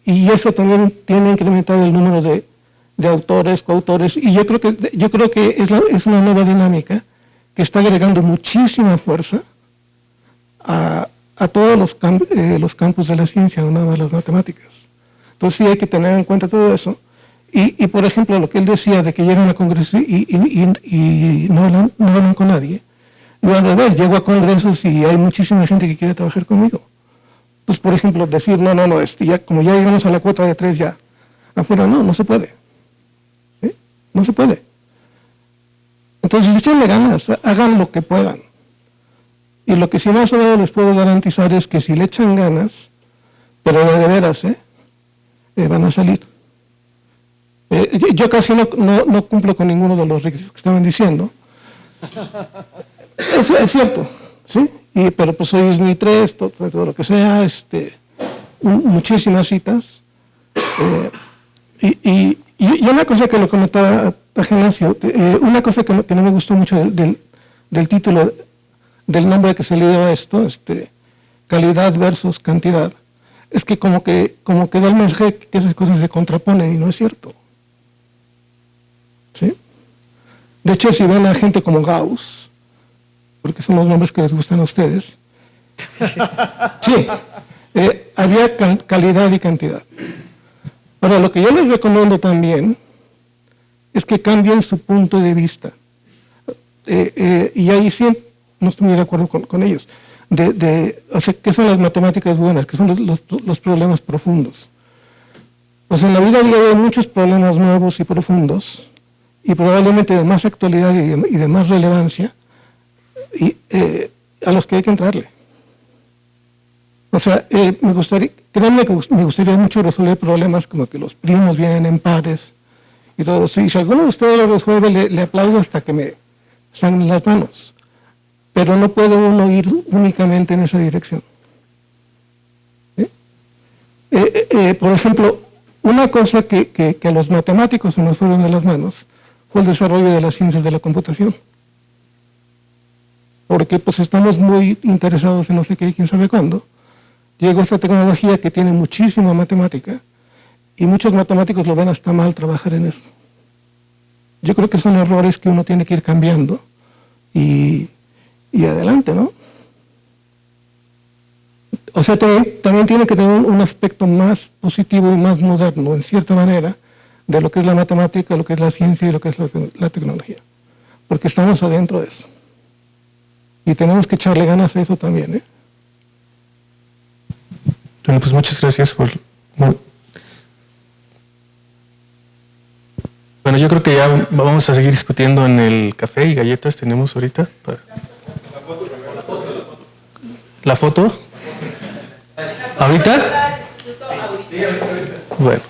Y eso también tiene que incrementar el número de autores, coautores, y yo creo que es una nueva dinámica que está agregando muchísima fuerza a todos los campos de la ciencia, no nada más las matemáticas. Entonces sí hay que tener en cuenta todo eso. Y por ejemplo, lo que él decía de que llegan a congresos y no hablan con nadie. Yo al revés, llego a congresos y hay muchísima gente que quiere trabajar conmigo. Pues por ejemplo, decir, no, ya, como ya llegamos a la cuota de 3 ya, afuera no se puede. ¿Sí? No se puede. Entonces, échenle ganas, hagan lo que puedan. Y lo que sí más o menos les puedo garantizar es que si le echan ganas, pero de veras, van a salir. Yo casi no cumplo con ninguno de los requisitos que estaban diciendo. Es cierto, ¿sí? Pero pues soy SNI 3, todo lo que sea, muchísimas citas. Y una cosa que lo comentaba a Genasio, una cosa que no me gustó mucho del título, del nombre que se le dio a esto, calidad versus cantidad, es que como que da el mensaje que esas cosas se contraponen y no es cierto. ¿Sí? De hecho, si ven a gente como Gauss, porque son los nombres que les gustan a ustedes, sí, había calidad y cantidad. Ahora, lo que yo les recomiendo también es que cambien su punto de vista. Y ahí sí no estoy muy de acuerdo con ellos. O sea, ¿qué son las matemáticas buenas? ¿Qué son los problemas profundos? Pues en la vida diaria hay muchos problemas nuevos y profundos, y probablemente de más actualidad y de más relevancia, a los que hay que entrarle. O sea, créanme que me gustaría mucho resolver problemas como que los primos vienen en pares y todo eso. Y si alguno de ustedes lo resuelve, le aplaudo hasta que me están en las manos. Pero no puede uno ir únicamente en esa dirección. ¿Sí? Por ejemplo, una cosa que a los matemáticos se nos fueron de las manos fue el desarrollo de las ciencias de la computación. Porque pues estamos muy interesados en no sé qué y quién sabe cuándo. Llegó esta tecnología que tiene muchísima matemática y muchos matemáticos lo ven hasta mal trabajar en eso. Yo creo que son errores que uno tiene que ir cambiando y adelante, ¿no? O sea, también tiene que tener un aspecto más positivo y más moderno, en cierta manera, de lo que es la matemática, lo que es la ciencia y lo que es la tecnología. Porque estamos adentro de eso. Y tenemos que echarle ganas a eso también, Bueno, pues muchas gracias por... Bueno, yo creo que ya vamos a seguir discutiendo en el café y galletas tenemos ahorita. ¿La foto? ¿Ahorita? Bueno.